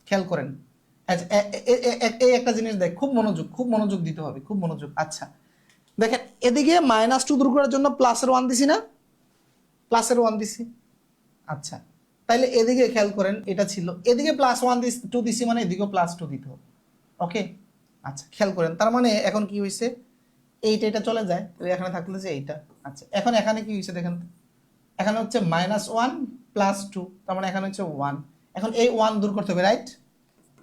খেয়াল করেন, এই একটা জিনিস দেখ, খুব মনোযোগ, খুব মনোযোগ দিতে হবে, খুব মনোযোগ। আচ্ছা দেখেন, এদিকে -2 দূর করার জন্য +1 দিছি না, +1 দিছি। আচ্ছা, তাইলে এদিকে খেয়াল করেন, এটা ছিল, এদিকে +2 দিছি, মানে এদিকেও +2 দিতে হবে। ওকে, আচ্ছা খেয়াল করেন, তার মানে এখন কি হয়েছে, এইটা এটা চলে যায়, এখানে থাকলে যে এইটা। আচ্ছা এখন এখানে কি হয়েছে দেখেন, এখানে হচ্ছে -1 +2, তার মানে এখানে হচ্ছে 1। এখন এই 1 দূর করতে হবে, রাইট?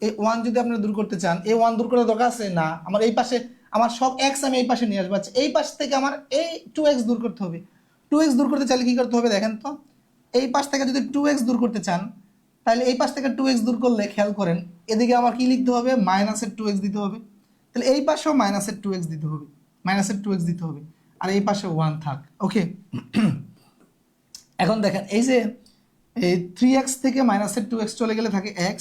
এই 1 যদি আপনারা দূর করতে চান, এই 1 দূর করার দরকার আছে না, আমার এই পাশে, আমার সব এক্স আমি এই পাশে নিয়ে আসবো। আচ্ছা এই পাশ থেকে আমার এই 2x দূর করতে হবে। 2x দূর করতে চাইলে কি করতে হবে দেখেন তো, এই পাশ থেকে যদি 2x দূর করতে চান, তাহলে এই পাশ থেকে 2x দূর করলে খেয়াল করেন, এদিকে আমার কি লিখতে হবে, -2x দিতে হবে। তাহলে এই পাশেও -2x দিতে হবে, -2x দিতে হবে, আর এই পাশে 1 থাক। ওকে, এখন দেখেন, এই যে এই 3x থেকে -2x চলে গেলে থাকে x,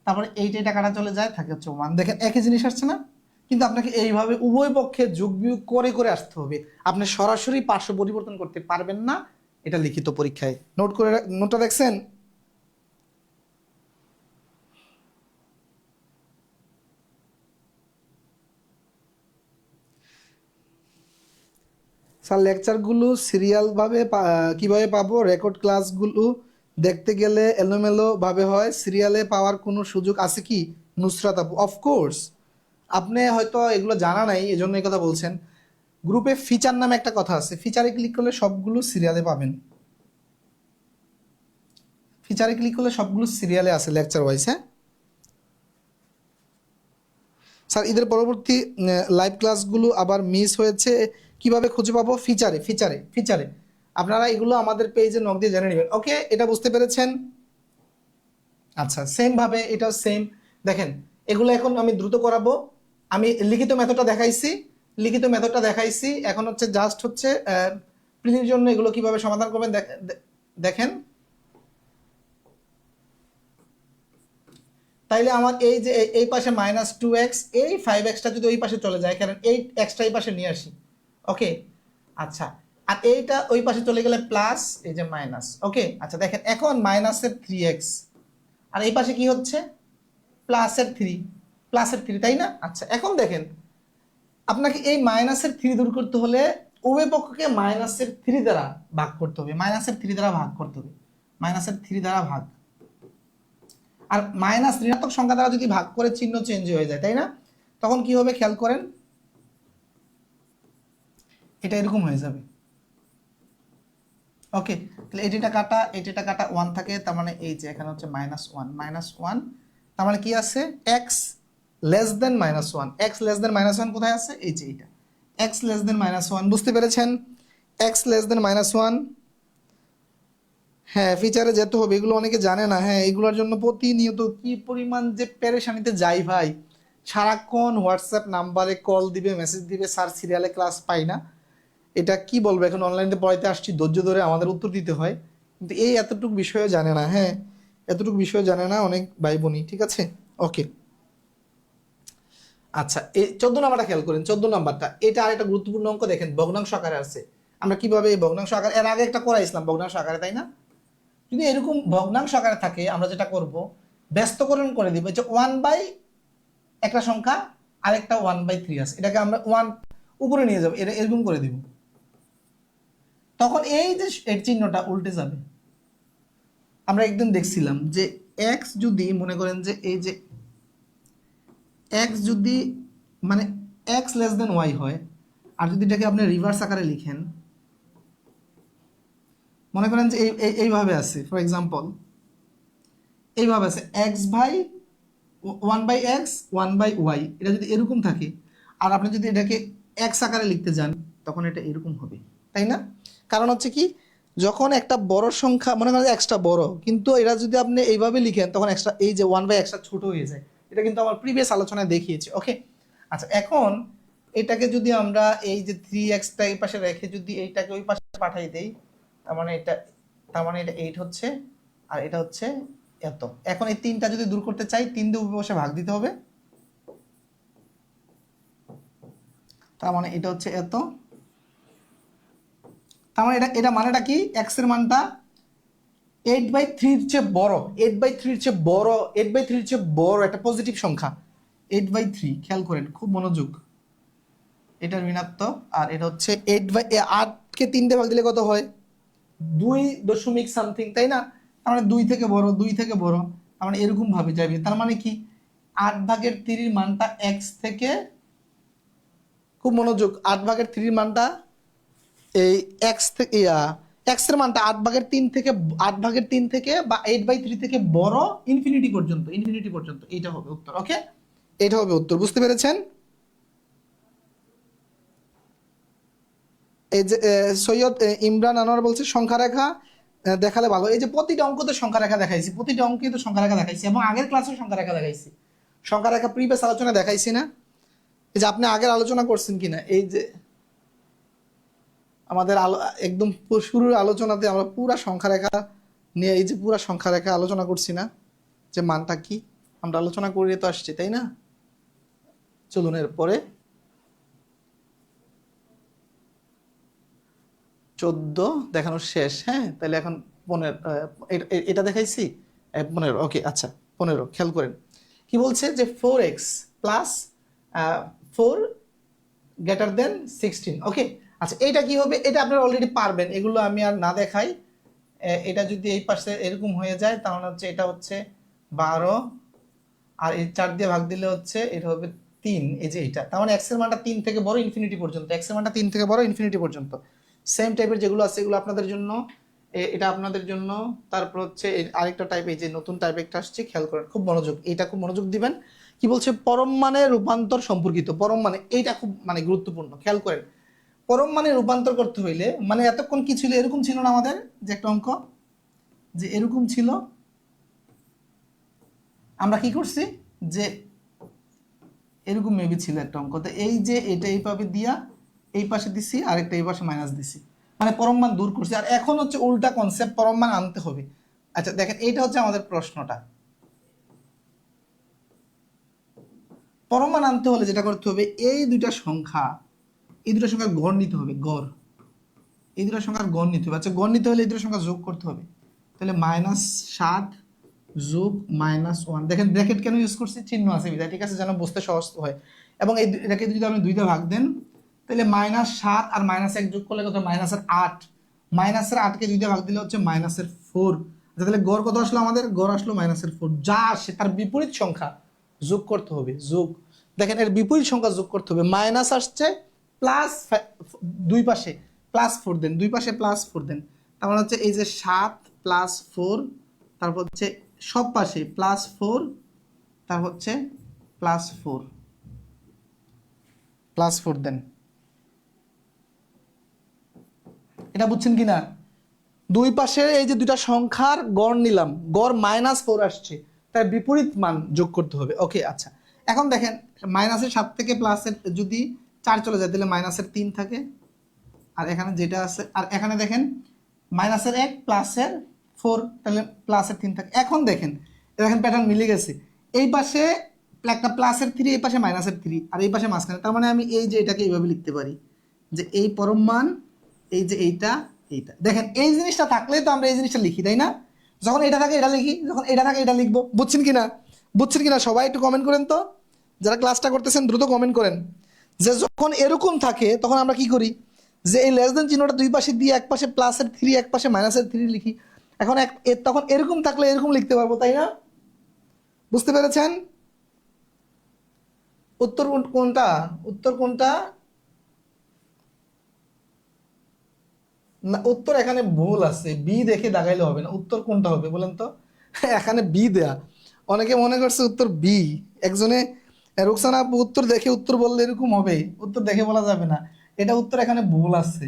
তারপরে এইটা কাটা চলে যায়, থাকে হচ্ছে 1। দেখেন একই জিনিস আসছে না? কিন্তু আপনাকে এইভাবে উভয় পক্ষে যোগ বিয়োগ করে করে আসতে হবে, আপনি সরাসরি পার্শ্ব পরিবর্তন করতে পারবেন না। এটা লিখিত পরীক্ষায় নোট করে, নোটটা দেখছেন? স্যার লেকচারগুলো সিরিয়ালভাবে কিভাবে পাবো? রেকর্ড ক্লাসগুলো দেখতে গেলে এলোমেলো ভাবে হয়, সিরিয়ালে পাওয়ার কোনো সুযোগ আছে কি? নুসরাত আপু, অফকোর্স। আপনি হয়তো এগুলো জানা নাই, এজন্য এই কথা বলছেন। গ্রুপে ফিচার নামে একটা কথা আছে, ফিচারে ক্লিক করলে সবগুলো সিরিয়ালে পাবেন। ফিচারে ক্লিক করলে সবগুলো সিরিয়ালে আছে লেকচার ওয়াইজ। হ্যাঁ স্যার, ঈদের পরবর্তী লাইভ ক্লাসগুলো আবার মিস হয়েছে, কিভাবে খুঁজে পাবো? ফিচারে ফিচারে ফিচারে। আপনারা এগুলো আমাদের পেজে নক দিয়ে জেনে নেবেন। ওকে, এটা বুঝতে পেরেছেন? আচ্ছা, সেম ভাবে এটাও সেম। দেখেন এগুলো এখন আমি দ্রুত করাবো। আমি লিখিত মেথডটা দেখাইছি, লিখিত মেথডটা দেখাইছি। এখন হচ্ছে জাস্ট হচ্ছে প্রিলির জন্য এগুলো কিভাবে সমাধান করবেন দেখেন। তাইলে আমার এই যে এই পাশে -2x, এই 5xটা যদি ওই পাশে চলে যায়, কারণ এই xটা এই পাশে নিয়ে আসি। ওকে, আচ্ছা, আর এইটা ওই পাশে চলে গেলে প্লাস, এই যে মাইনাস। ওকে, আচ্ছা দেখেন এখন মাইনাসের 3x, আর এই পাশে কি হচ্ছে? প্লাসের 3, প্লাসের 3, তাই না? আচ্ছা এখন দেখেন, আপনাকে এই মাইনাসের 3 দূর করতে হলে উভয় পক্ষকে -3 দ্বারা ভাগ করতে হবে, -3 দ্বারা ভাগ করতে হবে, -3 দ্বারা ভাগ। আর মাইনাস ঋণাত্মক সংখ্যা দ্বারা যদি ভাগ করে চিহ্ন চেঞ্জ হয়ে যায়, তাই না? তখন কি হবে খেয়াল করেন, এটা এরকম হয়ে যাবে। ওকে, তাহলে এটা কাটা, এটা কাটা 1 থাকে, তার মানে এই যে এখানে হচ্ছে -1, তার মানে কি আছে? x less than -1, x less than -1 কোথায় আছে? এই যে এটা x লেস দেন -1, বুঝতে পেরেছেন? x less than -1। হ্যাঁ, ফিচারে যেতে হবে, এগুলো অনেকে জানে না। হ্যাঁ, এগুলোর জন্য প্রতিনিয়ত কি পরিমাণ যে পেরেশানিতে যাই ভাই, সারাক্ষণ হোয়াটসঅ্যাপ নাম্বারে কল দিবে, মেসেজ দিবে, স্যার সিরিয়ালে ক্লাস পাই না। এটা কি বলবো, এখন অনলাইনে পড়াইতে আসছি, ধৈর্য ধরে আমাদের উত্তর দিতে হয়, কিন্তু এই এতটুকু বিষয়ও জানে না। হ্যাঁ, এতটুকু বিষয় জানে না অনেক ভাই বোনই, ঠিক আছে? ওকে, আচ্ছা এই 14 নাম্বারটা খেয়াল করেন, 14 নাম্বারটা, এটা আরেকটা গুরুত্বপূর্ণ অঙ্ক। দেখেন ভগ্নাংশ আকারে আছে, আমরা কিভাবে এই ভগ্নাংশ আকারে, এর আগে একটা করাইছিলাম ভগ্নাংশ আকারে, তাই না? যদি এরকম ভগ্নাংশ আকারে থাকে, আমরা যেটা করব, ব্যস্তকরণ করে দিব, যে 1/, একটা সংখ্যা আরেকটা 1/3 আছে, এটাকে আমরা 1 উপরে নিয়ে যাব, এটা এরকম করে দিব, তখন এই যে এর চিহ্নটা উল্টে যাবে। আমরা একদিন দেখছিলাম যে x যদি মনে করেন যে এই যে x যদি মানে x লেস দেন y হয়, আর যদি এটাকে আপনি রিভার্স আকারে লিখেন, মনে করেন যে এইভাবে আছে, ফর এক্সাম্পল এইভাবে আছে x/1/x 1/y, এটা যদি এরকম থাকে, আর আপনি যদি এটাকে x আকারে লিখতে যান, তখন এটা এরকম হবে, তাই না? কারণ হচ্ছে কি, যখন একটা বড় সংখ্যা, মনে করেন এক্সট্রা বড়, কিন্তু এটা যদি আপনি এইভাবে লিখেন, তখন এক্সট্রা এই যে 1/xটা ছোট হয়ে যায়। এটা কিন্তু আমার প্রিভিয়াস আলোচনায় দেখিয়েছি। ওকে, আচ্ছা এখন এটাকে যদি আমরা এই যে 3xটা এই পাশে রেখে যদি এইটাকে ওই পাশে পাঠাই দেই, তার মানে এটা, তার মানে এটা 8 হচ্ছে, আর এটা হচ্ছে এত। এখন এই 3টা যদি দূর করতে চাই, 3 দিয়ে উভয় পাশে ভাগ দিতে হবে, তার মানে এটা হচ্ছে এত। তার মানে এটা মানেটা কি, x এর মানটা 8/3 চেয়ে বড়, 8/3 চেয়ে বড়, 8/3 চেয়ে বড় একটা পজিটিভ সংখ্যা 8/3। খেয়াল করেন, খুব মনোযোগ, এটা ঋণাত্মক, আর এটা হচ্ছে 8/8কে 3 দিয়ে ভাগ দিলে কত হয়? 2 সামথিং, তাই না? তার মানে 2 থেকে বড়, 2 থেকে বড়, তার মানে এরকম ভাবে যাবে। তার মানে কি, 8/3 মানটা x থেকে, খুব মনোযোগ, 8/3 মানটা এই x থেকে, x এর মানটা 8/3 থেকে, 8/3 থেকে বা 8/3 থেকে বড় ইনফিনিটি পর্যন্ত, ইনফিনিটি পর্যন্ত, এটা হবে উত্তর। ওকে, এটা হবে উত্তর, বুঝতে পেরেছেন? এই যে সৈয়দ ইমরান আনোয়ার বলছে সংখ্যা রেখা দেখালে ভালো। এই যে প্রতিটা অঙ্কতে সংখ্যা রেখা দেখাইছি, প্রতিটা অঙ্কে তো সংখ্যা রেখা দেখাইছি, এবং আগের ক্লাসেও সংখ্যা রেখা দেখাইছি। সংখ্যা রেখা প্রিভিয়াস আলোচনা দেখাইছি না? এই যে আপনি আগের আলোচনা করছেন কিনা, এই যে আমাদের একদম শুরুর আলোচনাতে আমরা পুরা সংখ্যা রেখা নিয়ে, এই যে পুরা সংখ্যা রেখা আলোচনা করছি না, যে মানটা কি আমরা আলোচনা করে তো আসছি, তাই না? চলুন এরপরে 14 দেখানো শেষ। হ্যাঁ, তাহলে এখন 15, এটা দেখাইছি 15। ওকে, আচ্ছা 15 খেয়াল করেন কি বলছে, যে 4x প্লাস 4 গ্রেটার দেন 16। ওকে, আচ্ছা এটা কি হবে, এটা আপনারা অলরেডি পারবেন, এগুলো আমি আর না দেখাই। এটা যদি এই পাশে এরকম হয়ে যায়, তাহলে হচ্ছে এটা হচ্ছে 12, আর এই 4 দিয়ে ভাগ দিলে হচ্ছে এটা হবে 3। এই যে এটা, তার মানে x এর মানটা 3 থেকে বড় ইনফিনিটি পর্যন্ত, x এর মানটা 3 থেকে বড় ইনফিনিটি পর্যন্ত। সেম টাইপের যেগুলো আছে এগুলো আপনাদের জন্য, এটা আপনাদের জন্য। তারপর হচ্ছে আরেকটা টাইপ, এই যে নতুন টাইপ একটা আসছে, খেয়াল করেন, খুব মনোযোগ, এটা খুব মনোযোগ দিবেন। কি বলছে, পরম মানে রূপান্তর সম্পর্কিত, পরম মানে এইটা খুব মানে গুরুত্বপূর্ণ, খেয়াল করেন। পরম মানে রূপান্তর করতে হইলে, মানে এতক্ষণ কি ছিল, এরকম ছিল না আমাদের যে একটা অঙ্ক, যে এরকম ছিল, আমরা কি করছি যে এরকম মেবি ছিল একটা অঙ্ক, তো এই যে এটা এইভাবে দিয়া এই পাশে দিছি আর একটা এই পাশে মাইনাস দিছি, মানে পরম মান দূর করছি। আর এখন হচ্ছে উল্টা কনসেপ্ট, পরম মান আনতে হবে। আচ্ছা দেখেন, এইটা হচ্ছে আমাদের প্রশ্নটা। পরম মান আনতে হলে যেটা করতে হবে, এই দুইটা সংখ্যা, এই দুটো সংখ্যার গড় নিতে হবে, গড়, এই দুটো সংখ্যার গড় নিতে হবে। আচ্ছা গড় নিতে হলে এই দুটো সংখ্যা যোগ করতে হবে, তাহলে -7 যোগ -1, দেখেন ব্র্যাকেট কেন ইউজ করছি, চিহ্ন আছে বিধায়, ঠিক আছে, যেন বুঝতে সহজ হয়। এবং এটাকে যদি আপনি দুইটা ভাগ দেন, তাহলে -7 আর -1 যোগ করলে কত, -8, -8কে দুইটা ভাগ দিলে হচ্ছে -4। আচ্ছা তাহলে গড় কত আসলো আমাদের, গড় আসলো -4, যা আসে তার বিপরীত সংখ্যা যোগ করতে হবে, যোগ। দেখেন এর বিপরীত সংখ্যা যোগ করতে হবে, মাইনাস আসছে, প্লাস, দুই পাশে +4 দেন, দুই পাশে +4 দেন, তার মানে হচ্ছে এই যে 7 + 4, তারপর হচ্ছে সব পাশে +4, তারপর হচ্ছে +4 দেন। এটা বুঝছেন কিনা? দুই পাশে এই যে দুইটা সংখ্যার গড় নিলাম, গড় -4 আসছে, তার বিপরীত মান যোগ করতে হবে। ওকে আচ্ছা, এখন দেখেন -7 থেকে প্লাসের যদি 4 চলে যায়, তাহলে -3 থাকে, আর এখানে যেটা আছে, আর এখানে দেখেন -1 +4, তাহলে +3 থাকে। এখন দেখেন, দেখেন প্যাটার্ন মিলে গেছে, এই পাশে একটা +3, এই পাশে -3, আর এই পাশে মাঝখানে, তার মানে আমি এই যে এটাকে এইভাবে লিখতে পারি যে এই পরম মান, এই যে এইটা, এইটা। দেখেন এই জিনিসটা থাকলে তো আমরা এই জিনিসটা লিখি, তাই না? যখন এটা থাকে এটা লিখি, যখন এটা থাকে এটা লিখবো। বুঝছেন কিনা, বুঝছেন কিনা? সবাই একটু কমেন্ট করেন তো, যারা ক্লাসটা করতেছেন দ্রুত কমেন্ট করেন, যে যখন এরকম থাকে তখন আমরা কি করি, যে এই লেস দেন চিহ্নটা দুই পাশে দিয়ে এক পাশে +3 এক পাশে -3 লিখি। এখন তখন এরকম থাকলে এরকম লিখতে পারবো, তাই না? বুঝতে পেরেছেন? উত্তর কোনটা, উত্তর কোনটা? না, উত্তর এখানে ভুল আছে, বি দেখে দাগাইলে হবে না। উত্তর কোনটা হবে বলেন তো? এখানে বি দেয়া, অনেকে মনে করছে উত্তর বি। একজনে, রুকসানা আপু, উত্তর দেখে উত্তর বললে এরকম হবে? উত্তর দেখে বলা যাবে না, এটা উত্তর এখানে ভুল আছে।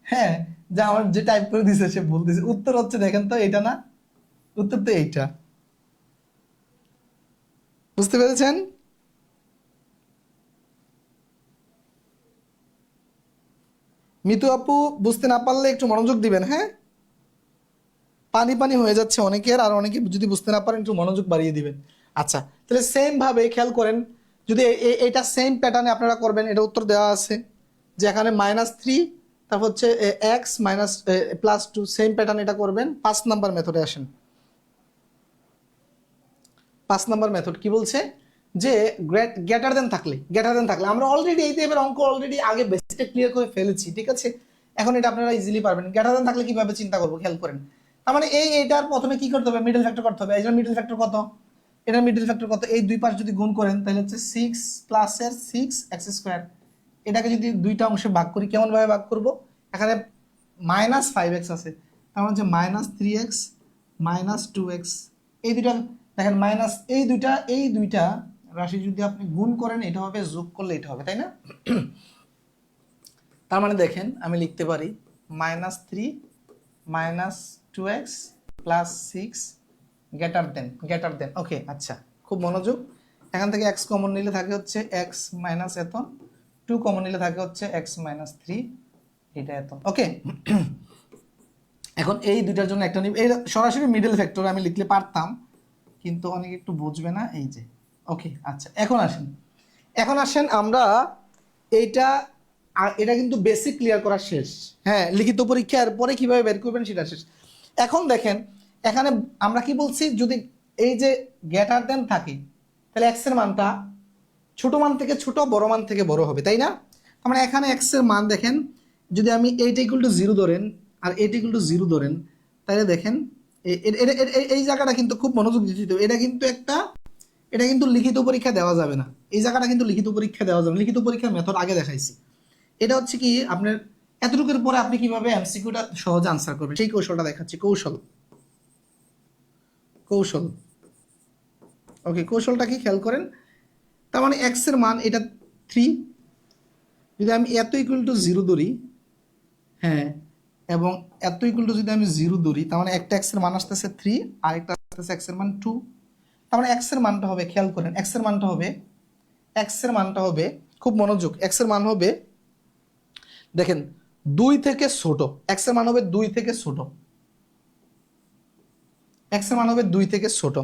হ্যাঁ, যা আমার যে টাইপ করে দিছে সে ভুল দিছে। উত্তর হচ্ছে দেখেন তো, এটা না, উত্তর তো এইটা। বুঝতে পেরেছেন? মিতু আপু, বুঝতে না পারলে একটু মনোযোগ দিবেন, হ্যাঁ? পানি পানি হয়ে যাচ্ছে অনেকের, আর অনেকে যদি বুঝতে না পারেন একটু মনোযোগ বাড়িয়ে দিবেন। আচ্ছা তাহলে সেম ভাবে খেয়াল করেন, যদি এটা সেম প্যাটার্নে আপনারা করবেন, এটা উত্তর দেওয়া আছে যে এখানে -3, তারপর হচ্ছে এক্স মাইনাস +2, সেম প্যাটার্ন এটা করবেন। 5 নাম্বার মেথডে আসেন। 5 নাম্বার মেথড কি বলছে, যে গ্রেটার দেন থাকলে আমরা অলরেডি এই টাইপের অঙ্ক অলরেডি আগে বেসিকটা ক্লিয়ার করে ফেলেছি, ঠিক আছে? এখন এটা আপনারা ইজিলি পারবেন। গ্রেটার দেন থাকলে কিভাবে চিন্তা করবো খেয়াল করেন। তার মানে এইটার প্রথমে কি করতে হবে, মিডল ফ্যাক্টর করতে হবে। এই মিডল ফ্যাক্টর কত, এটার মিডল ফ্যাক্টর কত, এই দুই পাশ যদি গুণ করেন তাহলে হচ্ছে 6 প্লাসের 6x²। এটাকে যদি দুইটা অংশে ভাগ করি, কেমন ভাবে ভাগ করব, এখানে -5x আছে, তার মানে হচ্ছে -3x -2x। এই দুইটা দেখেন মাইনাস, এই দুইটা রাশি যদি আপনি গুণ করেন এটা হবে, যোগ করলে এটা হবে, তাই না? তার মানে দেখেন আমি লিখতে পারি -3 -2x +6 গ্রেটার দেন। ওকে আচ্ছা, খুব মনোযোগ। এখান থেকে x কমন নিলে থাকে হচ্ছে x মাইনাস এত, 2 কমন নিলে থাকে হচ্ছে x -3, এটা এত। ওকে, এখন এই দুইটার জন্য একটা নিব, এই সরাসরি মিডল ফ্যাক্টর আমি লিখলে পারতাম, কিন্তু অনেকে একটু বুঝবে না, এই যে। ওকে আচ্ছা, এখন আসেন আমরা এইটা, এটা কিন্তু বেসিক ক্লিয়ার করা শেষ। হ্যাঁ, লিখিত পরীক্ষার পরে কিভাবে বের করবেন সেটা শেষ। এখন দেখেন এখানে আমরা কি বলছি, যদি এই যে গ্রেটার দেন থাকে, তাহলে এক্স এর মানটা ছোট মান থেকে ছোট, বড় মান থেকে বড় হবে, তাই না? তার মানে এখানে এক্স এর মান দেখেন, যদি আমি এইটা ইকুয়াল টু 0 ধরেন আর এইটা ইকুয়াল টু 0 ধরেন, তাহলে দেখেন এই জায়গাটা কিন্তু খুব মনোযোগ দিতে হবে। এটা কিন্তু লিখিত পরীক্ষা দেওয়া যাবে না, এই জায়গাটা কিন্তু লিখিত পরীক্ষা দেওয়া যাবে না। লিখিত পরীক্ষার মেথড আগে দেখাইছি। এটা হচ্ছে কি, আপনার এতটুকুর পরে আপনি কিভাবে এমসিকিউটা সহজে আনসার করবেন সেই কৌশলটা দেখাচ্ছি। কৌশল। ওকে, কৌশলটা কি খেয়াল করেন। তার মানে এক্স এর মান এটা 3, যদি আমি এত ইকুয়াল টু জিরো ধরি, হ্যাঁ, এবং এত ইকুয়াল টু যদি আমি জিরো ধরি, তার মানে একটা এক্সের মান আসতেছে 3, আর একটা আসতেছে এক্সের মান 2। তার মানে এক্সের মানটা হবে, খেয়াল করেন, এক্সের মানটা হবে খুব মনোযোগ, এক্সের মান হবে, দেখেন 2 থেকে ছোট, এক্সের মান হবে 2 থেকে ছোট, এক্সের মান হবে 2 থেকে ছোট।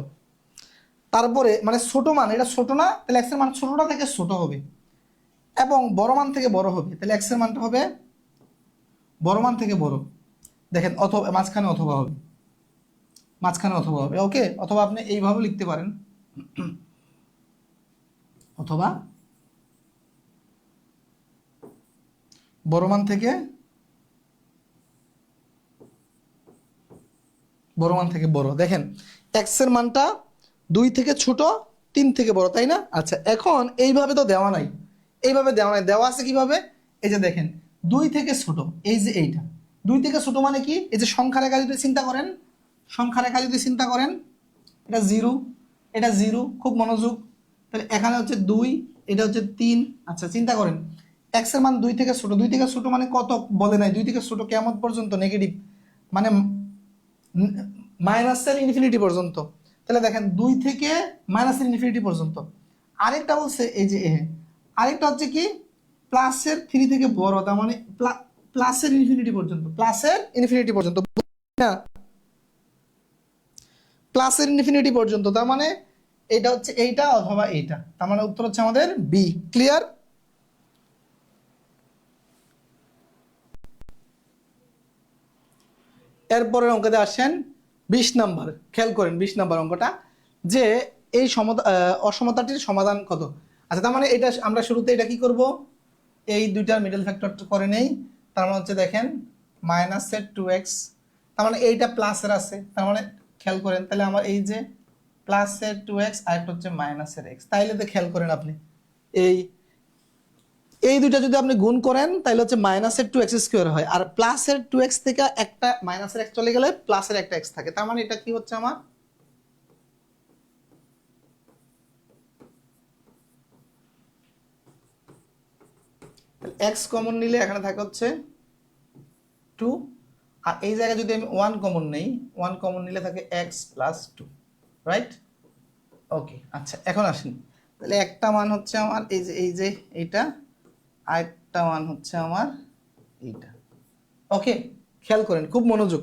তারপরে মানে ছোট মান, এটা ছোট না, তাহলে এক্সের মান ছোটটা থেকে ছোট হবে, এবং বড় মান থেকে বড় হবে, তাহলে এক্সের মানটা হবে বড় মান থেকে বড়। দেখেন অথবা মাঝখানে অথবা হবে, ওকে। অথবা আপনি এইভাবে লিখতে পারেন, অথবা বড় মান থেকে বড়। দেখেন এক্স এর মানটা 2 থেকে ছোট, 3 থেকে বড়, তাই না? আচ্ছা, এখন এইভাবে তো দেওয়া নাই, দেওয়া আছে কিভাবে? এই যে দেখেন 2 থেকে ছোট, এই যে এইটা 2 থেকে ছোট মানে কি? এই যে সংখ্যা রেখা যদি চিন্তা করেন, এটা 0, এটা 0, খুব মনোযোগ। তাহলে এখানে হচ্ছে 2, এটা হচ্ছে 3। আচ্ছা, চিন্তা করেন এক্স এর মান 2 থেকে ছোট, 2 থেকে ছোট মানে কত বলে নাই, 2 থেকে ছোট কেমন পর্যন্ত, নেগেটিভ মানে মাইনাসের ইনফিনিটি পর্যন্ত। তাহলে দেখেন 2 থেকে মাইনাসের ইনফিনিটি পর্যন্ত। আরেকটা বলছে এই যে আরেকটা হচ্ছে কি প্লাসের 3 থেকে বড়, তার মানে প্লাসের ইনফিনিটি পর্যন্ত, না, প্লাসের ইনফিনিটি পর্যন্ত। তার মানে এটা হচ্ছে এইটা অথবা এইটা, তার মানে উত্তর হচ্ছে আমাদের বি। ক্লিয়ার? এরপরের অঙ্কতে আসেন 20 নাম্বার। খেয়াল করেন 20 নাম্বার অঙ্কটা, যে এই অসমতাটির সমাধান কত। আচ্ছা, তার মানে এটা আমরা শুরুতে এটা কি করব, এই দুইটার মিডল ফ্যাক্টর করে নেই। তার মানে হচ্ছে দেখেন মাইনাসের 2x, তার মানে এইটা প্লাসের আছে, তার মানে খেয়াল করেন তাহলে আমার এই যে প্লাসের 2x আর একটা হচ্ছে মাইনাসের x, তাইলে তো খেয়াল করেন আপনি এই দুইটা যদি আপনি গুণ করেন তাহলে হচ্ছে মাইনাসের 2x স্কোয়ার হয়, আর প্লাসের 2x থেকে একটা মাইনাসের x চলে গেলে প্লাসের একটা x থাকে। তার মানে এটা কি হচ্ছে আমার x কমন নিলে এখানে থাকে হচ্ছে 2, আর এই জায়গায় যদি আমি 1 কমন নেই, 1 কমন নিলে থাকে x প্লাস 2, রাইট? ওকে। আচ্ছা, এখন আসেন তাহলে একটা মান হচ্ছে আমার এই যে এইটা, আরেকটা মান হচ্ছে আমার এইটা। ওকে, খেয়াল করেন খুব মনোযোগ।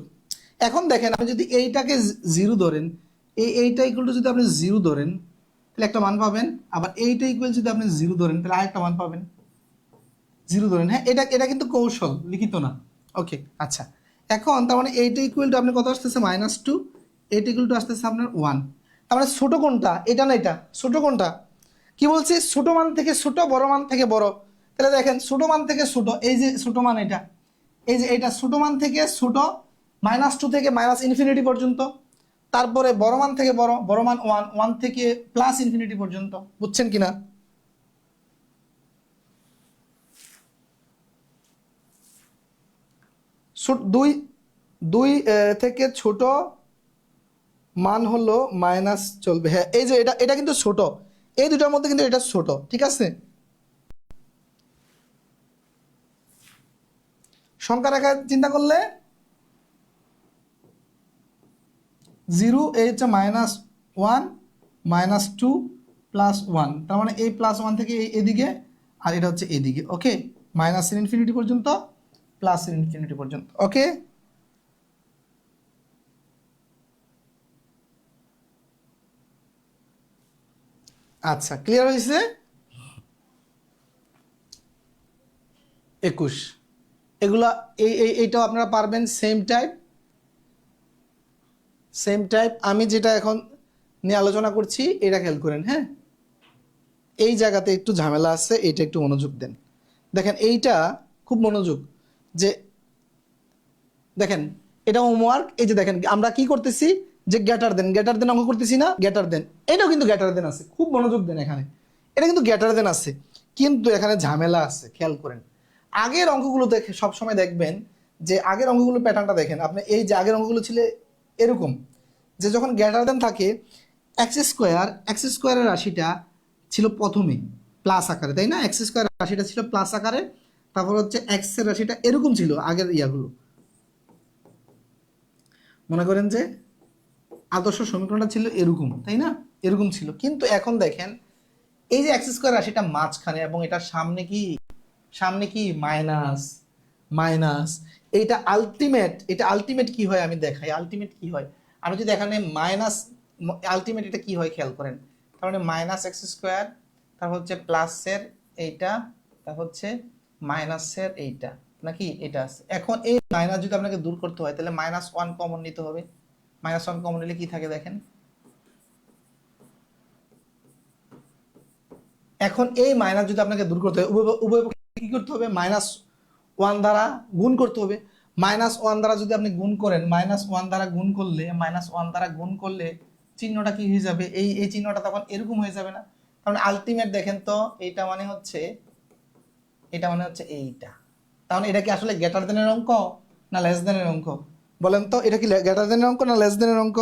এখন দেখেন আপনি যদি এইটাকে 0 ধরেন, এইটা ইকুয়াল টু যদি আপনি 0 ধরেন তাহলে একটা মান পাবেন, আবার এইটা ইকুয়াল যদি আপনি 0 ধরেন তাহলে আরেকটা মান পাবেন। 0 ধরেন, হ্যাঁ, এটা কিন্তু কৌশল, লিখিত না। ওকে। আচ্ছা, এখন তার মানে এইটা ইকুয়াল টু আপনি কত আসতেছে -2, এইটা ইকুয়াল টু আসতেছে আপনার 1। তার মানে ছোট কোনটা, এটা না এটা, ছোট কোনটা? কি বলছি, ছোট মান থেকে ছোট, বড় মান থেকে বড়। তাহলে দেখেন ছোট মান থেকে ছোট, এই যে ছোট মান এটা, এই যে এটা ছোট মান থেকে ছোট, -2 থেকে মাইনাস ইনফিনিটি পর্যন্ত। তারপরে বড় মান থেকে বড়, বড় মান 1, 1 থেকে প্লাস ইনফিনিটি পর্যন্ত। বুঝছেন কিনা? দুই দুই থেকে ছোট মান হলো মাইনাস চলবে, হ্যাঁ, এই যে এটা কিন্তু ছোট, এই দুটার মধ্যে কিন্তু এটা ছোট, ঠিক আছে? সংখ্যা রেখা চিন্তা করলে 0, এই হচ্ছে -1, -2, +1, তার মানে এই +1 থেকে এদিকে, আর এটা হচ্ছে এদিকে। ওকে, মাইনাসের ইনফিনিটি পর্যন্ত, প্লাসের ইনফিনিটি পর্যন্ত। ওকে, আচ্ছা, ক্লিয়ার হয়েছে? 21 এগুলা এইটাও আপনারা পারবেন, সেম টাইপ। আমি যেটা এখন নিয়ে আলোচনা করছি এটা খেয়াল করেন, হ্যাঁ, এই জায়গাতে একটু ঝামেলা আছে, এটা একটু মনোযোগ দেন। দেখেন এইটা খুব মনোযোগ, যে দেখেন এটা হোমওয়ার্ক। এই যে দেখেন আমরা কি করতেছি, যে গ্যাটার দেন অঙ্ক করতেছি না, গ্যাটার দেন, এটাও কিন্তু গ্যাটার দেন আছে, খুব মনোযোগ দেন এখানে, এটা কিন্তু গ্যাটার দেন আছে, কিন্তু এখানে ঝামেলা আছে। খেয়াল করেন আগের অঙ্কগুলো দেখে সবসময় দেখবেন, যে আগের অঙ্কগুলো প্যাটার্নটা দেখেন আপনি, এই যে আগের অঙ্কগুলো ছিল এরকম, যে যখন গ্রেটার দেন থাকে এক্স স্কোয়ারের রাশিটা ছিল প্রথমে প্লাস আকারে, তাই না? এক্স স্কোয়ার রাশিটা ছিল প্লাস আকারে, তারপর হচ্ছে এক্স এর রাশিটা এরকম ছিল আগের ইয়াগুলো, মনে করেন যে আদর্শ সমীকরণটা ছিল এরকম, তাই না? এরকম ছিল, কিন্তু এখন দেখেন এই যে এক্স স্কোয়ার রাশিটা মাঝখানে এবং এটার সামনে কি মাইনাস মাইনাস, এটা আলটিমেট কি হয় আমি দেখাই। আলটিমেট কি হয়, আমি যদি এখানে মাইনাস, আলটিমেট এটা কি হয় খেয়াল করেন। তার মানে মাইনাস এক্স স্কোয়ার, তারপর হচ্ছে প্লাসের এইটা, তারপর হচ্ছে মাইনাসের এইটা, নাকি এটা আছে। এখন এই মাইনাস যদি আপনাকে দূর করতে হয় তাহলে মাইনাস ওয়ান কমন নিতে হবে। মাইনাস ওয়ান কমন নিলে কি থাকে দেখেন, এখন এই মাইনাস যদি আপনাকে দূর করতে হয় উভয় পক্ষে কি করতে হবে, মাইনাস ওয়ান দ্বারা গুণ করতে হবে। মাইনাস ওয়ান দ্বারা যদি আপনি গুণ করেন, মাইনাস ওয়ান দ্বারা গুণ করলে চিহ্নটা কি হয়ে যাবে, এই চিহ্নটা তখন এরকম হয়ে যাবে না। কারণ আলটিমেট দেখেন তো এটা মানে হচ্ছে এইটা। তাহলে এটা কি আসলে গ্রেটার দেনের অঙ্ক না লেস দেনের অঙ্ক, বলেন তো? এটা কি গ্রেটার দেনের অঙ্ক না লেস দেনের অঙ্ক?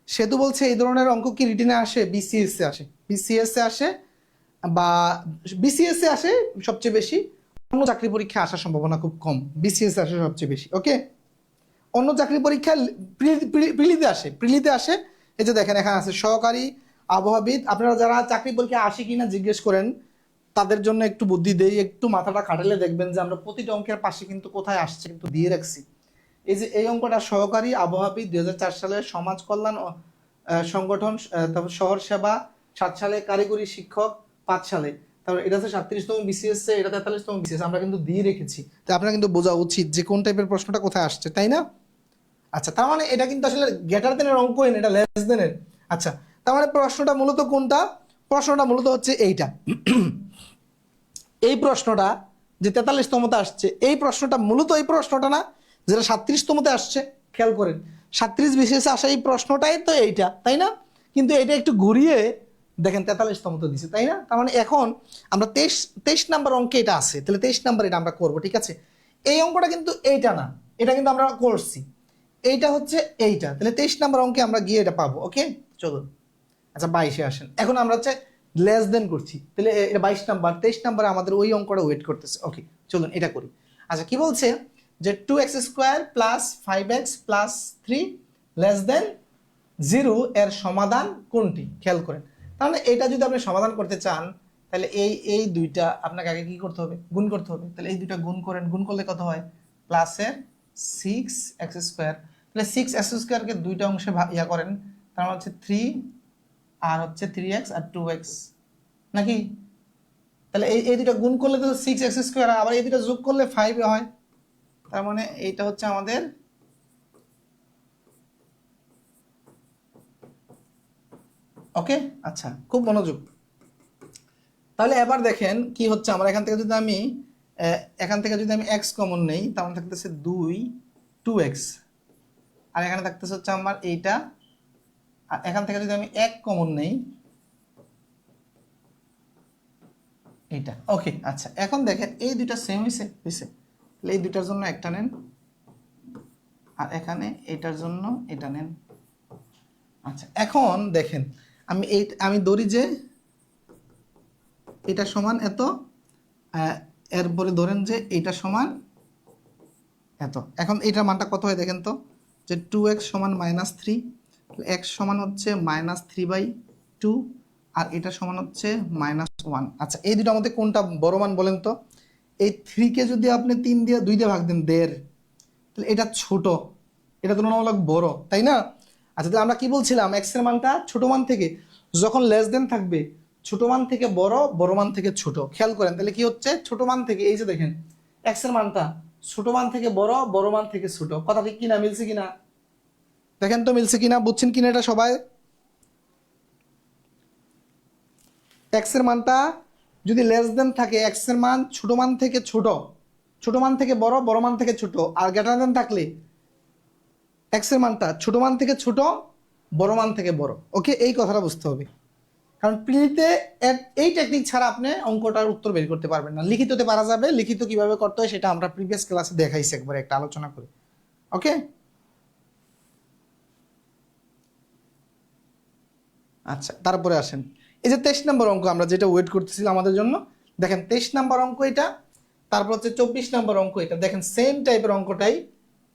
সেতু বলছে এই ধরনের অঙ্ক কি রিটেনে আসে? বিসিএস এ আসে, বা বিসিএস এ আসে সবচেয়ে বেশি, অন্য চাকরি পরীক্ষায় আসার সম্ভাবনা খুব কম, বিসিএস আসে সবচেয়ে বেশি। ওকে, অন্য চাকরি পরীক্ষা প্রিলিতে আসে। এই যে দেখেন এখানে আছে সহকারী আবহাওয়াবিদ। আপনারা যারা চাকরি পরীক্ষায় আসে কিনা জিজ্ঞেস করেন, তাদের জন্য একটু বুদ্ধি দেই, একটু মাথাটা খাটালে দেখবেন যে আমরা প্রতিটা অঙ্কের পাশে কিন্তু কোথায় আসছে কিন্তু দিয়ে রাখছি। এই যে এই অঙ্কটা সহকারী আবহাওয়াবিদ 2004 সালে, সমাজ কল্যাণ সংগঠন, তারপর শহর সেবা 7 সালে, কারিগরি শিক্ষক 5 সালে, তারপর এটা হচ্ছে 37তম বিসিএস, এটা 43তম বিসিএস, আমরা কিন্তু দিয়ে রেখেছি। তো আপনারা কিন্তু বোঝা উচিত যে কোন টাইপের প্রশ্নটা কোথায় আসছে, তাই না? আচ্ছা, তার মানে এটা কিন্তু আসলে গ্রেটার দেনের অঙ্ক, এটা লেস দেনের। আচ্ছা, তার মানে প্রশ্নটা মূলত কোনটা? প্রশ্নটা মূলত হচ্ছে এইটা। এই প্রশ্নটা যে 43তমতে আসছে, এই প্রশ্নটা মূলত এই প্রশ্নটা না যেটা 37তমতে আসছে। খেয়াল করেন 37 বিশেষ আসা এই প্রশ্নটাই তো এইটা, তাই না? কিন্তু এটা একটু ঘুরিয়ে দেখেন 43তমতে দিছে, তাই না? তার মানে এখন আমরা 23 নাম্বার অঙ্কে এটা আছে, তাহলে 23 নাম্বার এটা আমরা করবো, ঠিক আছে? এই অঙ্কটা কিন্তু এইটা না, এটা কিন্তু আমরা করছি, এইটা হচ্ছে এইটা, তাহলে 23 নাম্বার অঙ্কে আমরা গিয়ে এটা পাবো। ওকে, চলুন। আচ্ছা, 22-এ আসেন। এখন আমরা হচ্ছে লেস দেন করছি, তাহলে এটা 22 নাম্বার, 23 নাম্বারে আমাদের ওই অঙ্কটা ওয়েট করতেছে। ওকে, চলুন এটা করি। আচ্ছা, কি বলছে যে 2x square plus 5x plus 3 less than 0 এর সমাধান কোনটি? খেয়াল করেন, তাহলে এটা যদি আপনি সমাধান করতে চান তাহলে এই দুইটা আপনাকে আগে কি করতে হবে, গুণ করতে হবে। তাহলে এই দুইটা গুণ করেন, গুণ করলে কত হয়, প্লাসের 6x স্কোয়ার, তাহলে 6x স্কোয়ারকে দুইটা অংশে ইয়া করেন, তার মানে হচ্ছে 3 আর হচ্ছে 3x আর 2x, নাকি? তাহলে এই দুটো গুণ করলে তো 6x স্কোয়ার, আবার এই দুটো যোগ করলে 5 হয়। তার মানে এইটা হচ্ছে আমাদের ওকে। আচ্ছা, খুব মনোযোগ। তাহলে এবার দেখেন কি হচ্ছে, আমরা এখান থেকে যদি আমি x কমন নেই, তাহলে থাকতেছে 2x, আর এখানে থাকতেছে হচ্ছে আমার এইটা, আর এখান থেকে যদি আমি 1 কমন নেই, এইটা। ওকে, আচ্ছা, এখন দেখেন এই দুইটা সেম হয়েছে, তাহলে এই দুইটার জন্য একটা নেন, আর এখানে এটার জন্য এটা নেন। আচ্ছা, এখন দেখেন আমি ধরি যে এটা সমান এত, এরপরে ধরেন যে এটা সমান এত। এখন এটার মানটা কত হয় দেখেন তো, যে 2x সমান -3, x সমান হচ্ছে -3/2, আর এটা সমান হচ্ছে -1। আচ্ছা, এই দুটোর মধ্যে কোনটা বড় মান বলেন তো? এই 3কে যদি আপনি 3 দিয়ে 2 দিয়ে ভাগ দেন 1.5, তাহলে এটা ছোট, এটা তুলনামূলক বড়, তাই না? আচ্ছা, তাহলে আমরা কি বলছিলাম, এক্স এর মানটা ছোট মান থেকে যখন লেস দেন থাকবে, ছোট মান থেকে বড়, বড় মান থেকে ছোট। খেয়াল করেন তাহলে কি হচ্ছে, ছোট মান থেকে, এই যে দেখেন এক্স এর মানটা ছোট মান থেকে বড়, বড় মান থেকে ছোট। কথা ঠিক কিনা, মিলছে কিনা দেখেন তো, মিলছে কিনা, বুঝছেন কিনা এটা সবাই? এক্স এর মানটা যদি লেস দেন থাকে, এক্স এর মান ছোট মান থেকে ছোট, ছোট মান থেকে বড়, বড় মান থেকে ছোট, আর গ্রেটার দেন থাকলে এক্স এর মানটা ছোট মান থেকে ছোট, বড় মান থেকে বড়। ওকে, এই কথাটা বুঝতে হবে, কারণ প্রিলিতে এই টেকনিক ছাড়া আপনি অঙ্কটার উত্তর বের করতে পারবেন না। লিখিততে পারা যাবে, লিখিত কিভাবে করতে হয় সেটা আমরা প্রিভিয়াস ক্লাসে দেখাইছি একবার, একটা আলোচনা করে। ওকে, আচ্ছা, তারপরে আসেন এই যে 23 নম্বর অঙ্ক আমরা যেটা ওয়েট করতেছিলাম আমাদের জন্য, দেখেন 23 নম্বর অঙ্ক এটা, তারপর হচ্ছে 24 নম্বর অঙ্ক এটা, দেখেন সেম টাইপের অঙ্কটাই।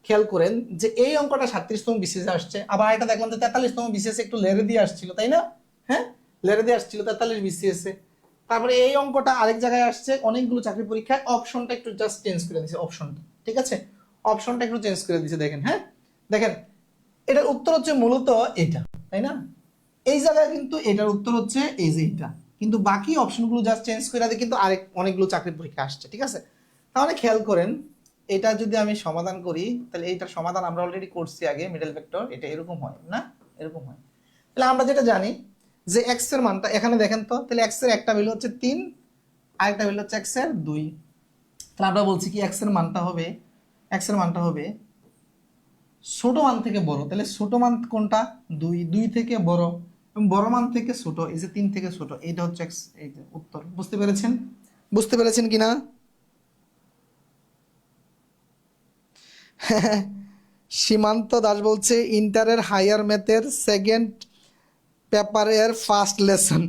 খেয়াল করেন যে এই অঙ্কটা 37তম বিসিএস আসছে, আবার এটা দেখলাম যে 43তম বিসিএস একটু লেরে দিয়ে আসছিল, তাই না? হ্যাঁ, লেরে দিয়ে আসছিল 43 বিসিএস এ। তারপরে এই অঙ্কটা আরেক জায়গায় আসছে অনেকগুলো চাকরি পরীক্ষায়, অপশনটা একটু জাস্ট চেঞ্জ করে দিয়েছে, অপশনটা, ঠিক আছে, অপশনটা একটু চেঞ্জ করে দিয়েছে। দেখেন, হ্যাঁ দেখেন, এটার উত্তর হচ্ছে মূলত এটা, তাই না? এই জায়গায় কিন্তু এটার উত্তর হচ্ছে এই যে এটা, কিন্তু বাকি অপশনগুলো জাস্ট চেঞ্জ করে দিয়ে কিন্তু আরেক অনেকগুলো চাকরির পরীক্ষা আসছে, ঠিক আছে? তাহলে খেয়াল করেন, এটা যদি আমি সমাধান করি তাহলে এইটার সমাধান আমরা অলরেডি করছি আগে, মিডল ভেক্টর এটা এরকম হয় না, এরকম হয়। তাহলে আমরা যেটা জানি যে এক্স এর মানটা এখানে দেখেন তো, তাহলে এক্স এর একটা ভ্যালু হচ্ছে 3, আরেকটা ভ্যালু হচ্ছে এক্স এর 2। তাহলে আমরা বলছি কি এক্স এর মানটা হবে, এক্স এর মানটা হবে ছোট মান থেকে বড়, তাহলে ছোট মান কোনটা? 2, 2 থেকে বড়, এবং বড় মান থেকে ছোট এই যে 3 থেকে ছোট, এইটা হচ্ছে এক্স, এই যে উত্তর। বুঝতে পেরেছেন? বুঝতে পেরেছেন কিনা? সীমান্ত দাস বলছে ইন্টারের হায়ার ম্যাথের সেকেন্ড পেপারের ফার্স্ট লেসন।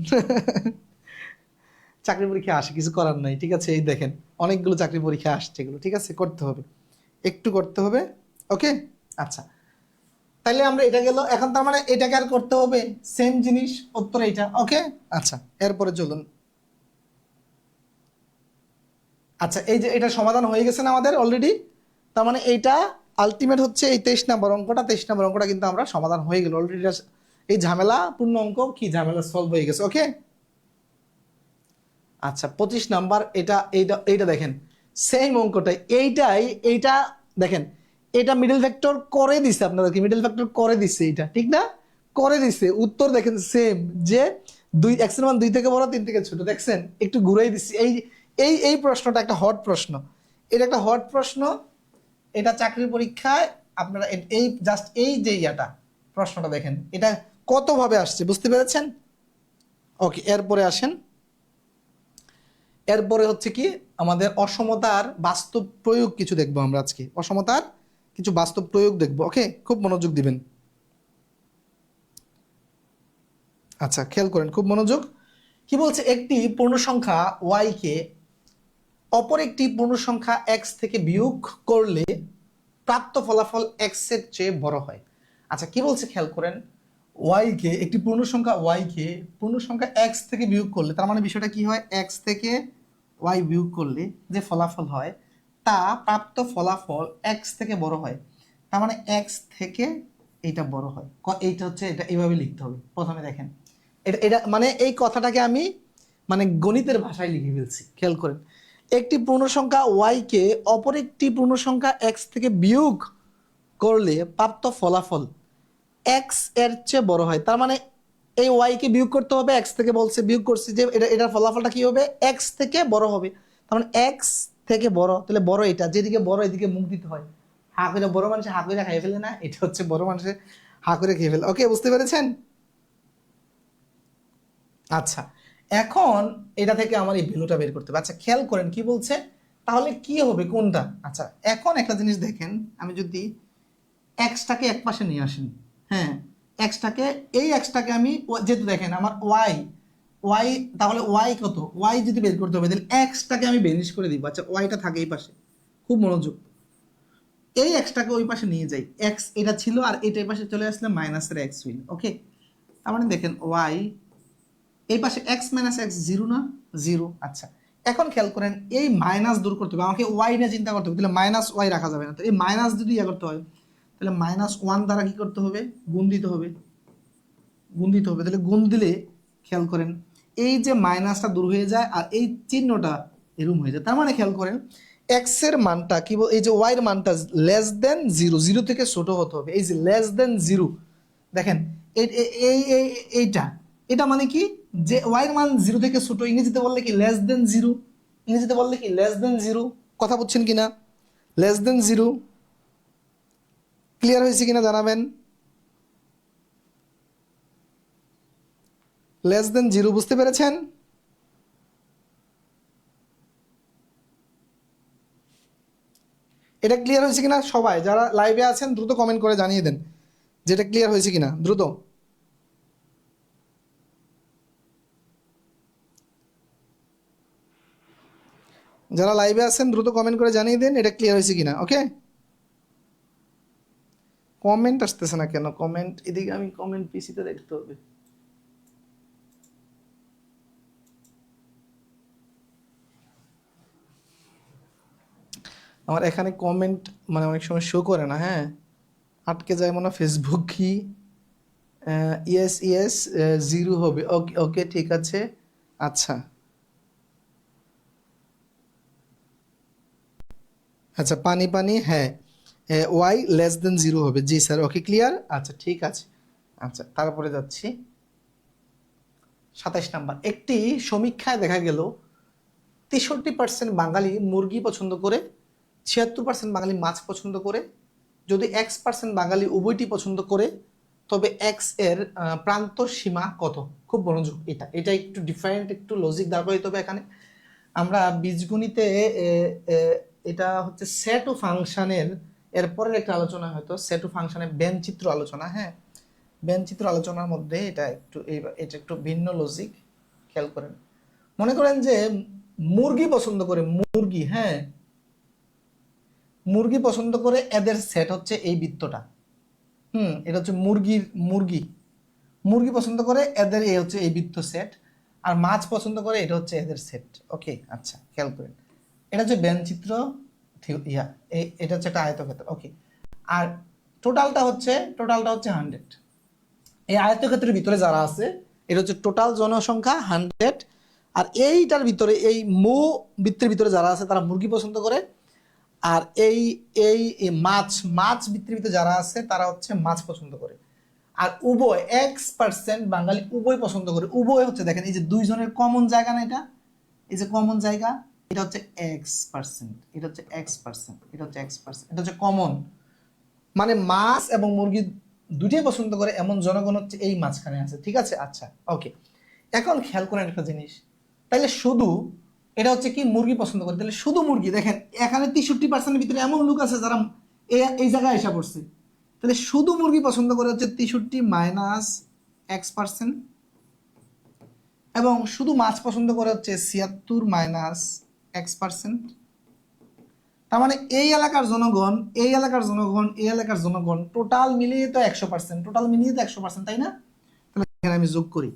চাকরি পরীক্ষা আসে, কিছু করার নাই, ঠিক আছে? এই দেখেন অনেকগুলো চাকরি পরীক্ষা আসছে এগুলো, ঠিক আছে, করতে হবে, একটু করতে হবে। ওকে, আচ্ছা, তাইলে আমরা এটা গেল, এখন তার মানে এটাকে আর করতে হবে, সেম জিনিস, উত্তর এইটা। ওকে, আচ্ছা, এরপরে চলুন। আচ্ছা, এই যে এটা সমাধান হয়ে গেছে না আমাদের অলরেডি, তার মানে এইটা আলটিমেট হচ্ছে এই 23 নম্বর অঙ্কটা, 23 নম্বর অঙ্কটা কিন্তু আমরা সমাধান হয়ে গেল অলরেডি। এই ঝামেলা পূর্ণ অঙ্ক কি ঝামেলা সলভ হয়ে গেছে। ওকে, আচ্ছা 25 নাম্বার, এটা এইটা এইটা দেখেন সেম অঙ্কটাই, এইটা দেখেন, এটা মিডল ভেক্টর করে দিছে আপনাদেরকে, মিডল ভেক্টর করে দিছে, এটা ঠিক না, করে দিছে। উত্তর দেখেন সেম, যে 2 x এর মান 2 থেকে বড় 3 থেকে ছোট, দেখছেন একটু ঘুরাই দিছি। এই এই এই প্রশ্নটা একটা হট প্রশ্ন, এটা একটা হট প্রশ্ন, এটা চাকরির পরীক্ষায় আপনারা এই জাস্ট এই যে ইয়াটা প্রশ্নটা দেখেন এটা কত ভাবে আসছে, বুঝতে পেরেছেন? ওকে, এরপরে আসেন, এরপরে হচ্ছে কি আমাদের অসমতার বাস্তব প্রয়োগ কিছু দেখবো আমরা আজকে, অসমতার কিছু বাস্তব প্রয়োগ দেখবো। ওকে, খুব মনোযোগ দিবেন। আচ্ছা খেয়াল করেন, খুব মনোযোগ। কি বলছে, একটি পূর্ণ সংখ্যা y কে অপর একটি পূর্ণ সংখ্যা x থেকে বিয়োগ করলে প্রাপ্ত ফলাফল x এর চেয়ে বড় হয়। আচ্ছা কি বলছে খেয়াল করেন, y কে একটি পূর্ণ সংখ্যা y কে পূর্ণ সংখ্যা x থেকে বিয়োগ করলে, তার মানে বিষয়টা কি হয়, x থেকে y বিয়োগ করলে যে ফলাফল হয় তা প্রাপ্ত ফলাফল x থেকে বড় হয়। তার মানে x থেকে এইটা বড় হয়, এইটা হচ্ছে, এটা এইভাবে লিখতে হবে। প্রথমে দেখেন এটা এটা মানে এই কথাটাকে আমি মানে গণিতের ভাষায় লিখে ফেলছি। খেয়াল করেন, একটি পূর্ণ সংখ্যা y কে অপর একটি পূর্ণ সংখ্যা x থেকে বিয়োগ করলে প্রাপ্ত ফলাফল x এর চেয়ে বড় হয়। তার মানে এই y কে বিয়োগ করতে হবে, x থেকে বলছে বিয়োগ করছি, যে এটা এটার ফলাফলটা কি হবে, x থেকে বড় হবে। তার মানে x থেকে বড়, তাহলে বড় এটা, যেদিকে বড় এদিকে মুখ দিতে হয়, হা করে, বড় মানুষে হা করে খাইয়ে ফেলে না, এটা হচ্ছে বড় মানুষের হা করে খেয়ে ফেলে। ওকে, বুঝতে পেরেছেন? আচ্ছা, এখন এটা থেকে আমার এই ভ্যালুটা বের করতে হবে। আচ্ছা খেয়াল করেন কি বলছে, তাহলে কি হবে কোনটা। আচ্ছা এখন একটা জিনিস দেখেন, আমি যদি এক্সটাকে এক পাশে নিয়ে আসেন, হ্যাঁ এক্সটাকে, এই এক্সটাকে আমি যেহেতু দেখেন আমার ওয়াই ওয়াই, তাহলে ওয়াই কত, ওয়াই যদি বের করতে হবে তাহলে এক্সটাকে আমি বেনিশ করে দিব। আচ্ছা ওয়াইটা থাকে এই পাশে, খুব মনোযোগ, এই এক্সটাকে ওই পাশে নিয়ে যাই, এক্স এটা ছিল আর এটা এই পাশে চলে আসলে মাইনাসের এক্স হইল। ওকে, তার মানে দেখেন ওয়াই এই পাশে এক্স মাইনাস এক্স জিরো না, জিরো। আচ্ছা এখন খেয়াল করেন, এই মাইনাস দূর করতে হবে, আমাকে ওয়াই নিয়ে চিন্তা করতে হবে, তাহলে মাইনাস ওয়াই রাখা যাবে না, তো এই মাইনাস যদি ইয়ে করতে হয় তাহলে মাইনাস ওয়ান দ্বারা কি করতে হবে, গুণ দিতে হবে, গুণ দিতে হবে। তাহলে গুণ দিলে খেয়াল করেন এই যে মাইনাসটা দূর হয়ে যায় আর এই চিহ্নটা এরকম হয়ে যায়। তার মানে খেয়াল করেন এক্স এর মানটা কি, এই যে ওয়াই এর মানটা লেস দেন জিরো, জিরো থেকে ছোট হতে হবে। এই যে লেস দেন জিরো, দেখেন এইটা, এটা মানে কি, যে ওয়াই এর মান জিরো থেকে ছোট, ইংরেজিতে বললে কি লেস দেন জিরো, ইংরেজিতে বললে কি লেস দেন জিরো। কথা বুঝছেন কিনা, লেস দেন জিরো, ক্লিয়ার হয়েছে কিনা জানাবেন। লেস দেন জিরো বুঝতে পেরেছেন? এটা ক্লিয়ার হয়েছে কিনা, সবাই যারা লাইভে আছেন দ্রুত কমেন্ট করে জানিয়ে দেন যেটা ক্লিয়ার হয়েছে কিনা দ্রুত। যারা লাইভে আছেন দ্রুত কমেন্ট করে জানিয়ে দেন এটা ক্লিয়ার হয়েছে কিনা। ওকে, কমেন্ট আসতেছে না কেন? কমেন্ট এদিকে, আমি কমেন্ট পিসিতে দেখতে হবে। আমার এখানে কমেন্ট মানে অনেক সময় শো করে না, হ্যাঁ, আটকে যায় মনে হয় ফেসবুক কি। ইয়েস ইয়েস, 0 হবে। ওকে ওকে, ঠিক আছে। আচ্ছা আচ্ছা, পানি পানি, হ্যাঁ, ওয়াই লেস দেন 0 হবে। জি স্যার, ওকে ক্লিয়ার। আচ্ছা ঠিক আছে। আচ্ছা তারপরে যাচ্ছি 27 নাম্বার। একটি সমীক্ষায় দেখা গেল 63% বাঙালি মুরগি পছন্দ করে, 76% বাঙালি মাছ পছন্দ করে। যদি X% বাঙালি উভয়টি পছন্দ করে, তবে এক্স এর প্রান্ত সীমা কত? খুব মনোযোগ, এটা এটা একটু ডিফারেন্ট, একটু লজিক দাঁড় করাইতে হবে এখানে। আমরা বীজগণিতে এটা হচ্ছে সেট ও ফাংশনের এরপরের একটা আলোচনা, হয়তো সেট ও ফাংশনের ব্যঞ্চিত্র আলোচনা। হ্যাঁ, ব্যঞ্চিত্র আলোচনার মধ্যে এটা একটু ভিন্ন লজিক, খেয়াল করেন। মনে করেন যে মুরগি পছন্দ করে, মুরগি, হ্যাঁ, মুরগি পছন্দ করে, এদের সেট হচ্ছে এই বৃত্তটা। এটা হচ্ছে মুরগি মুরগি পছন্দ করে, এদের এই হচ্ছে এই বৃত্ত সেট। আর মাছ পছন্দ করে, এটা হচ্ছে এদের সেট। ওকে, আচ্ছা খেয়াল করেন, এটা হচ্ছে ব্যঞ্চিত্র এটা হচ্ছে একটা আয়তক্ষেত্র। ওকে, আর টোটালটা হচ্ছে 100। এই আয়তক্ষেত্রের ভিতরে যারা আছে, এটা হচ্ছে টোটাল জনসংখ্যা 100। আর এইটার ভিতরে, এই বৃত্তের ভিতরে যারা আছে তারা মুরগি পছন্দ করে। আর এই এই এই মাছ বৃত্তের ভিতরে যারা আছে তারা হচ্ছে মাছ পছন্দ করে। আর উভয় X% বাঙালি উভয় পছন্দ করে। উভয় হচ্ছে, দেখেন এই যে দুইজনের কমন জায়গা না, এটা এই যে কমন জায়গা, এটা হচ্ছে X%, এটা হচ্ছে X%, এটা হচ্ছে X%, এটা হচ্ছে কমন। মানে মাছ এবং মুরগি দুটোই পছন্দ করে এমন জনগণ হচ্ছে এই মাঝখানে আছে। ঠিক আছে, আচ্ছা ওকে। এখন খেয়াল করেন একটা জিনিস, তাইলে শুধু এটা হচ্ছে কি মুরগি পছন্দ করে, তাহলে শুধু মুরগি। দেখেন এখানে 63%-এর ভিতরে এমন লোক আছে যারা এই জায়গায় এসে পড়ছে। তাহলে শুধু মুরগি পছন্দ করে হচ্ছে 63 মাইনাস X%, এবং শুধু মাছ পছন্দ করে হচ্ছে 76 মাইনাস X%। তার মানে এই এলাকার জনগণ, এই এলাকার জনগণ, এই এলাকার জনগণ টোটাল মিলিয়ে তো 100%, টোটাল মিলিয়ে তো 100%, তাই না? তাহলে এখানে আমি যোগ করি,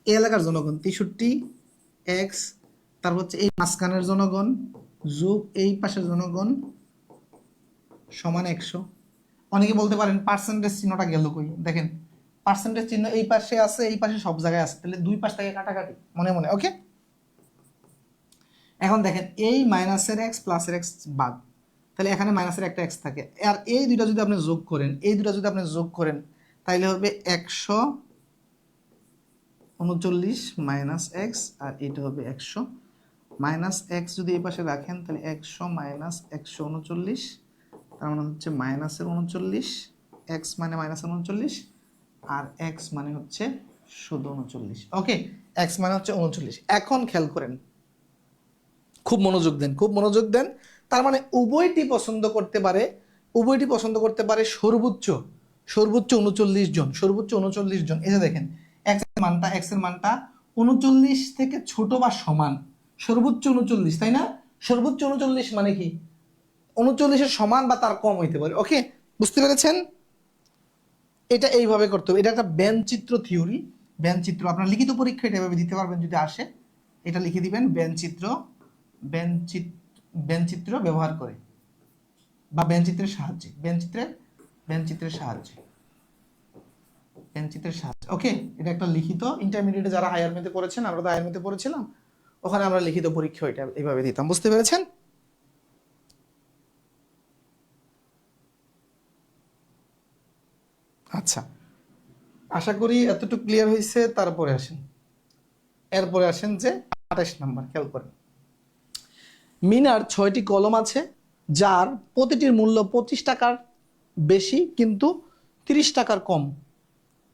এই এলাকার জনগণ 63 এক্স, তারপর হচ্ছে এই মাঝখানের জনগণ যোগ এই পাশের জনগণ সমান 100। অনেকে বলতে পারেন পার্সেন্টেজ চিহ্নটা গেল কই? দেখেন পার্সেন্টেজ চিহ্ন এই পাশে আছে, এই পাশে সব জায়গায় আছে, তাহলে দুই পাশ থেকে কাটাকাটি মনে মনে। ওকে, এখন দেখেন এই মাইনাসের এক্স প্লাসের এক্স বাদ, তাহলে এখানে মাইনাসের একটা এক্স থাকে। আর এই দুইটা যদি আপনি যোগ করেন, এই দুইটা যদি আপনি যোগ করেন, তাইলে হবে 139 মাইনাস এক্স, আর এটা হবে 100 মাইনাস এক্স। যদি এই পাশে রাখেন তাহলে 100 মাইনাস 139, তার মানে হচ্ছে মাইনাসের 39, এক্স মানে মাইনাসের 39, আর এক্স মানে হচ্ছে শুধু 39। ওকে, এক্স মানে হচ্ছে 39। এখন খেয়াল করেন, খুব মনোযোগ দেন, খুব মনোযোগ দেন। তার মানে উভয়টি পছন্দ করতে পারে, উভয়টি পছন্দ করতে পারে সর্বোচ্চ সর্বোচ্চ 39 জন, সর্বোচ্চ 39 জন। এই যে দেখেন এক্স এর মানটা 39 থেকে ছোট বা সমান, সর্বোচ্চ 39, তাই না? সর্বোচ্চ 39 মানে কি 39-এর সমান বা তার কম হইতে পারে। ওকে, বুঝতে পেরেছেন? এটা এইভাবে করতে হবে। এটা একটা ব্যঞ্চিত্র থিওরি। ব্যঞ্চিত্র আপনার লিখিত পরীক্ষা এটা এভাবে দিতে পারবেন যদি আসে। এটা লিখে দিবেন ব্যঞ্চিত্র, ব্যঞ্চিত্র ব্যবহার করে, বা ব্যঞ্চিত্রের সাহায্যে, ব্যঞ্চিত্রের সাহায্যে, ব্যঞ্চিত্রের সাহায্যে। ওকে, এটা একটা লিখিত, ইন্টারমিডিয়েটে যারা হায়ার মেথে পড়েছেন, আমরা তো হায়ার মেথে পড়েছিলাম, ওখানে আমরা লিখিত পরীক্ষা এটা এইভাবে দিতাম। বুঝতে পেরেছেন? আচ্ছা, আশা করি এতটুকু ক্লিয়ার হয়েছে। তারপরে আসেন, এরপরে আসেন যে 28 নাম্বার। খেয়াল করেন, মিনার 6টি কলম আছে, যার প্রতিটির মূল্য 25 টাকার বেশি কিন্তু 30 টাকার কম।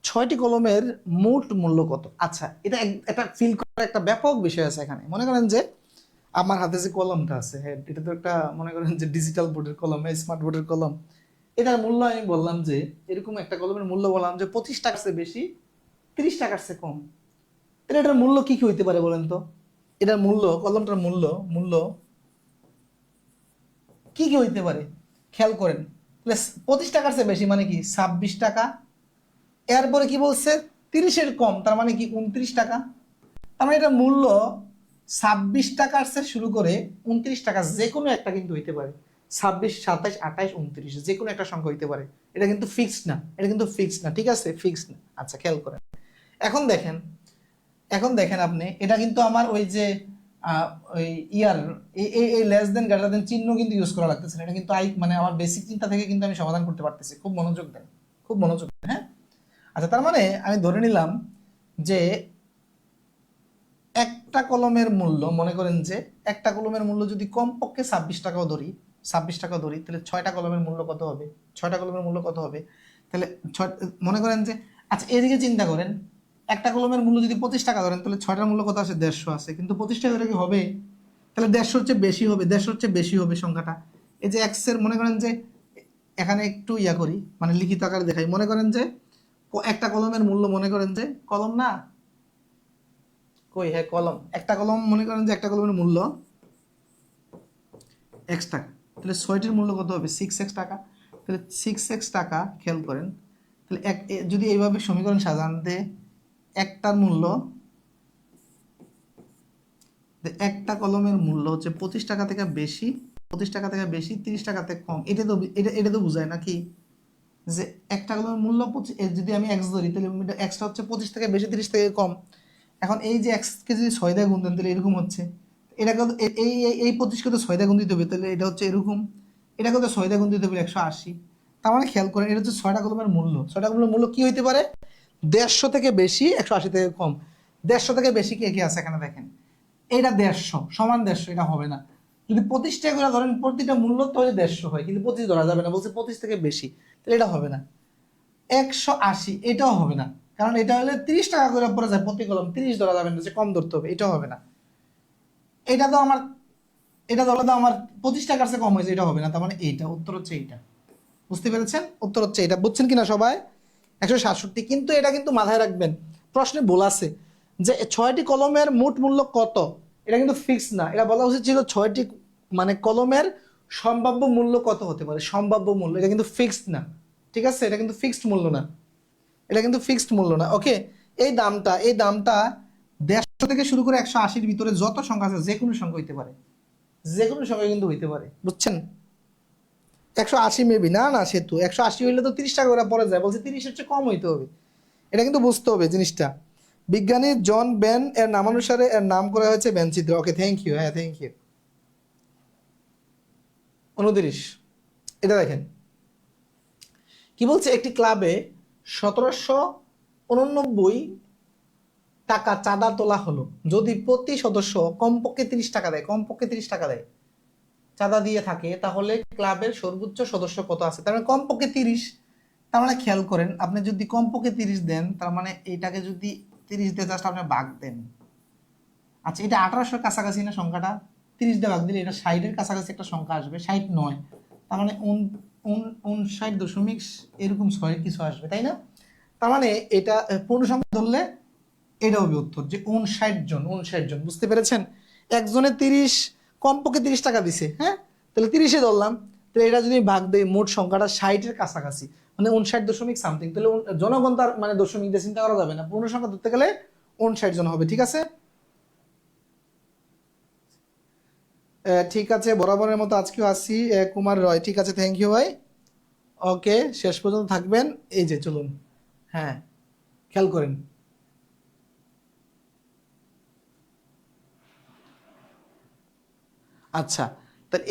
6টি কলমের মোট মূল্য কত? আচ্ছা, এটা ফিল করার একটা ব্যাপক বিষয় আছে এখানে। মনে করেন যে আমার হাতে যে কলমটা আছে, হ্যাঁ, এটা তো একটা মনে করেন যে ডিজিটাল বোর্ডের কলম, স্মার্ট বোর্ডের কলম। এটার মূল্য আমি বললাম যে, এরকম একটা কলমের মূল্য বললাম যে 25 টাকার চেয়ে বেশি, 30 টাকার চেয়ে কম। তাহলে এটার মূল্য কি কি হইতে পারে বলেন তো? এটার মূল্য, কলমটার মূল্য, কি কি হইতে পারে খেয়াল করেন। তাহলে 25 টাকার চেয়ে বেশি মানে কি 26 টাকা। এরপরে কি বলছে 30-এর কম, তার মানে কি 29 টাকা। তার মানে এটা মূল্য 26 টাকার চেয়ে শুরু করে 29 টাকা, যে কোনো একটা কিন্তু হইতে পারে। 26, 27, 28, 29 যে কোনো একটা সংখ্যা হইতে পারে। এটা কিন্তু ফিক্সড না, এটা কিন্তু ফিক্সড না, ঠিক আছে, ফিক্সড না। আচ্ছা খেয়াল করেন, এখন দেখেন, এখন দেখেন আপনি, এটা কিন্তু আমার ওই যে ওই ইয়ার এই লেস দেন গ্রেটার দেন চিহ্ন কিন্তু ইউজ করা লাগতেছে না। এটা কিন্তু মানে আমার বেসিক চিন্তা থেকে কিন্তু আমি সমাধান করতে পারতেছি। খুব মনোযোগ দেন, খুব মনোযোগ দেন, হ্যাঁ। আচ্ছা তার মানে আমি ধরে নিলাম যে একটা কলমের মূল্য, মনে করেন যে একটা কলমের মূল্য যদি কমপক্ষে 26 টাকাও ধরি, 26 টাকাও ধরি, তাহলে 6টা কলমের মূল্য কত হবে? 6টা কলমের মূল্য কত হবে? তাহলে মনে করেন যে, আচ্ছা এদিকে চিন্তা করেন, একটা কলমের মূল্য যদি 25 টাকা ধরেন, তাহলে 6টার মূল্য কত আছে? 150 আছে। কিন্তু 25 টাকা ধরে কি হবে? তাহলে 150 হচ্ছে বেশি হবে, 150 হচ্ছে বেশি হবে সংখ্যাটা। এই যে এক্স এর, মনে করেন যে এখানে একটু ইয়া করি, মানে লিখিত আকারে দেখাই। মনে করেন যে একটা কলমের মূল্য, মনে করেন যে কলম না কই, হ্যাঁ কলম, একটা কলম, মনে করেন যে একটা কলমের মূল্য এক্স টাকা। তাহলে 6টির মূল্য কত হবে? 6x টাকা। তাহলে 6x টাকা, খেয়াল করেন, তাহলে যদি এইভাবে সমীকরণ সাজান দে, একটার মূল্য, একটা কলমের মূল্য হচ্ছে 25 টাকা থেকে বেশি, 25 টাকা থেকে বেশি, 30 টাকা থেকে কম। এটা তো বোঝায় নাকি যে একটা কলমের মূল্য যদি আমি এক্স ধরি, তাহলে এক্সটা হচ্ছে 25 থেকে বেশি, 30 থেকে কম। এখন এই যে এক্সকে যদি 6 দিয়ে গুণ দেন, তাহলে এরকম হচ্ছে। এটাকে এই এই 25কে তো 6 দিয়ে গুণ দিতে হবে, তাহলে এটা হচ্ছে এরকম। এটাকে তো 6 দিয়ে গুণ দিতে হবে 180। তার মানে খেয়াল করেন, এটা হচ্ছে 6টা কলমের মূল্য। 6টা কলমের মূল্য কি হইতে পারে? 150 থেকে বেশি, 180 থেকে কম। 150 থেকে বেশি কে কি আছে এখানে দেখেন, এটা 150 সমান 150, এটা হবে না। যদি 25 টাকা করে ধরেন প্রতিটা মূল্য, তাহলে 150 হয়, কিন্তু 25 ধরা যাবে না, বলছে 25 থেকে বেশি, তাহলে এটা হবে না। 180 এটাও হবে না, কারণ এটা হলে 30 টাকা করে পড়ে যায় প্রতি কলম, 30 ধরা যাবে না, যে কম ধরতে হবে, এটাও হবে না। এটা তো আমার, এটা ধরলে তো আমার 25 টাকার চেয়ে কম হয়েছে, এটা হবে না। তার মানে এইটা উত্তর হচ্ছে এইটা। বুঝতে পেরেছেন? উত্তর হচ্ছে এটা। বুঝছেন কিনা সবাই? 167। কিন্তু এটা কিন্তু মাথায় রাখবেন, প্রশ্নে বলা আছে যে 6টি কলমের মোট মূল্য কত। এটা কিন্তু ফিক্স না, এটা বলা উচিত ছিল 6টি মানে কলমের সম্ভাব্য মূল্য কত হতে পারে, সম্ভাব্য মূল্য। এটা কিন্তু ফিক্সড না, ঠিক আছে, এটা কিন্তু ফিক্সড মূল্য না, এটা কিন্তু ফিক্সড মূল্য না। ওকে, এই দামটা 150 থেকে শুরু করে 180-র ভিতরে যত সংখ্যা আছে, যে কোনো সংখ্যা হইতে পারে, যে কোনো সংখ্যা কিন্তু হইতে পারে। বুঝছেন? 180 মেবি না, না সেতু 180 হইলে তো 30 টাকা করে পড়ে যায়, বলছে 30-এর চেয়ে কম হইতে হবে। এটা কিন্তু বুঝতে হবে জিনিসটা। বিজ্ঞানী জন বেন এর নামানুসারে এর নাম করা হয়েছে বেনচিত্র। ওকে, থ্যাংক ইউ, হ্যাঁ থ্যাংক ইউ। 29, এটা দেখেন কি বলছে, একটি ক্লাবে 1789 টাকা চাঁদা তোলা হলো যদি প্রতি সদস্য কমপক্ষে 30 টাকা দেয়, কমপক্ষে 30 টাকা দেয় চাঁদা দিয়ে থাকে, তাহলে ক্লাবের সর্বোচ্চ সদস্য কত আছে? তার মানে কমপক্ষে 30। তার মানে খেয়াল করেন, আপনি যদি কমপক্ষে 30 দেন, তার মানে এইটাকে যদি 30 দিয়ে জাস্ট আপনি ভাগ দেন, আচ্ছা এটা 1800-এর কাছাকাছি না সংখ্যাটা? 30 দিয়ে ভাগ দিলে এটা 60-এর কাছাকাছি একটা সংখ্যা আসবে, 60 নয়, তার মানে 59 দশমিক এরকম 6 কিছু আসবে, তাই না? তার মানে এটা পূর্ণ সংখ্যা ধরলে এটা হবে উত্তর, যে 59 জন, 59 জন। বুঝতে পেরেছেন? একজনে 30, কমপক্ষে 30 টাকা দিছে, হ্যাঁ, তাহলে 30-এ ধরলাম, তাহলে এটা যদি ভাগ দেয়, মোট সংখ্যাটা 60-এর কাছাকাছি, মানে 59 দশমিক সামথিং। তাহলে জনগণ তার মানে দশমিক দিয়ে চিন্তা করা যাবে না, পূর্ণ সংখ্যা ধরতে গেলে 59 জন হবে, ঠিক আছে। ঠিক আছে, বরাবরের মতো আজকেও আসি। কুমার রয়, ঠিক আছে, থ্যাংক ইউ ভাই। ওকে, শেষ পর্যন্ত থাকবেন। এই যে চলুন, হ্যাঁ খেয়াল করেন, আচ্ছা তাহলে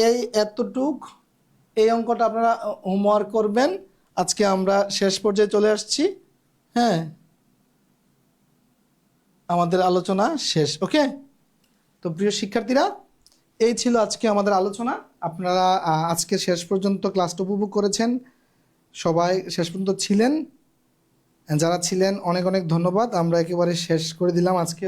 এই এতটুক, এই অঙ্কটা আপনারা হোমওয়ার্ক করবেন। আজকে আমরা শেষ পর্যায়ে চলে আসছি, হ্যাঁ, আমাদের আলোচনা শেষ। ওকে, তো প্রিয় শিক্ষার্থীরা, এই ছিল আজকে আমাদের আলোচনা। আপনারা আজকে শেষ পর্যন্ত ক্লাসটা উপভোগ করেছেন, সবাই শেষ পর্যন্ত ছিলেন, যারা ছিলেন অনেক অনেক ধন্যবাদ। আমরা একেবারে শেষ করে দিলাম আজকে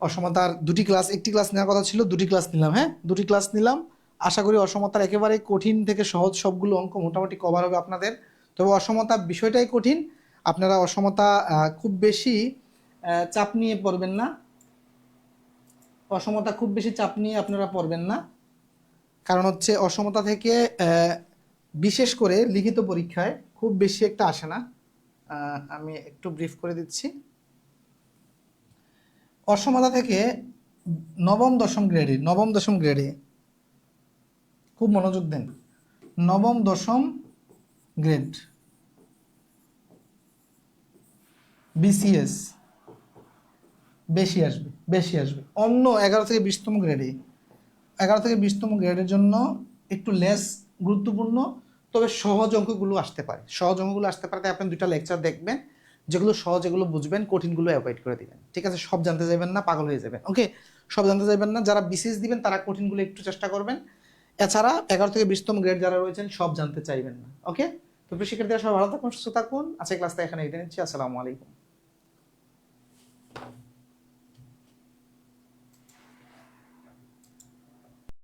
অসমতার দুটি ক্লাস, একটি ক্লাস নেওয়ার কথা ছিল, দুটি ক্লাস নিলাম, হ্যাঁ দুটি ক্লাস নিলাম। আশা করি অসমতার একেবারে কঠিন থেকে সহজ সবগুলো অঙ্ক মোটামুটি কভার হবে আপনাদের। তবে অসমতা বিষয়টাই কঠিন, আপনারা অসমতা খুব বেশি চাপ নিয়ে পড়বেন না, অসমতা খুব বেশি চাপ নিয়ে আপনারা পড়বেন না, কারণ হচ্ছে অসমতা থেকে বিশেষ করে লিখিত পরীক্ষায় খুব বেশি একটা আসে না। আমি একটু ব্রিফ করে দিচ্ছি। অসমতা থেকে নবম দশম গ্রেডে খুব মনোযোগ দেন, নবম দশম গ্রেড বিসিএস বেশি আসবে। অন্য 11 থেকে 20তম গ্রেডের জন্য একটু লেস গুরুত্বপূর্ণ, তবে সহজ অঙ্কগুলো আসতে পারে। তাই আপনি 2টা লেকচার দেখবেন, যেগুলো সহজ এগুলো বুঝবেন, কঠিনগুলো অ্যাভয়েড করে দিবেন। ঠিক আছে, সব জানতে যাবেন না, পাগল হয়ে যাবেন। ওকে, সব জানতে যাবেন না। যারা বিসিএস দিবেন তারা কঠিনগুলো একটু চেষ্টা করবেন। এছাড়া 11 থেকে 20তম গ্রেড যারা রয়েছেন সব জানতে চাইবেন না। ওকে, তো প্রিয় শিক্ষার্থীরা সবাই ভালো থাকুন, সুস্থ থাকুন। আজকে ক্লাসটা এখানে নিচ্ছি। আসসালামু আলাইকুম।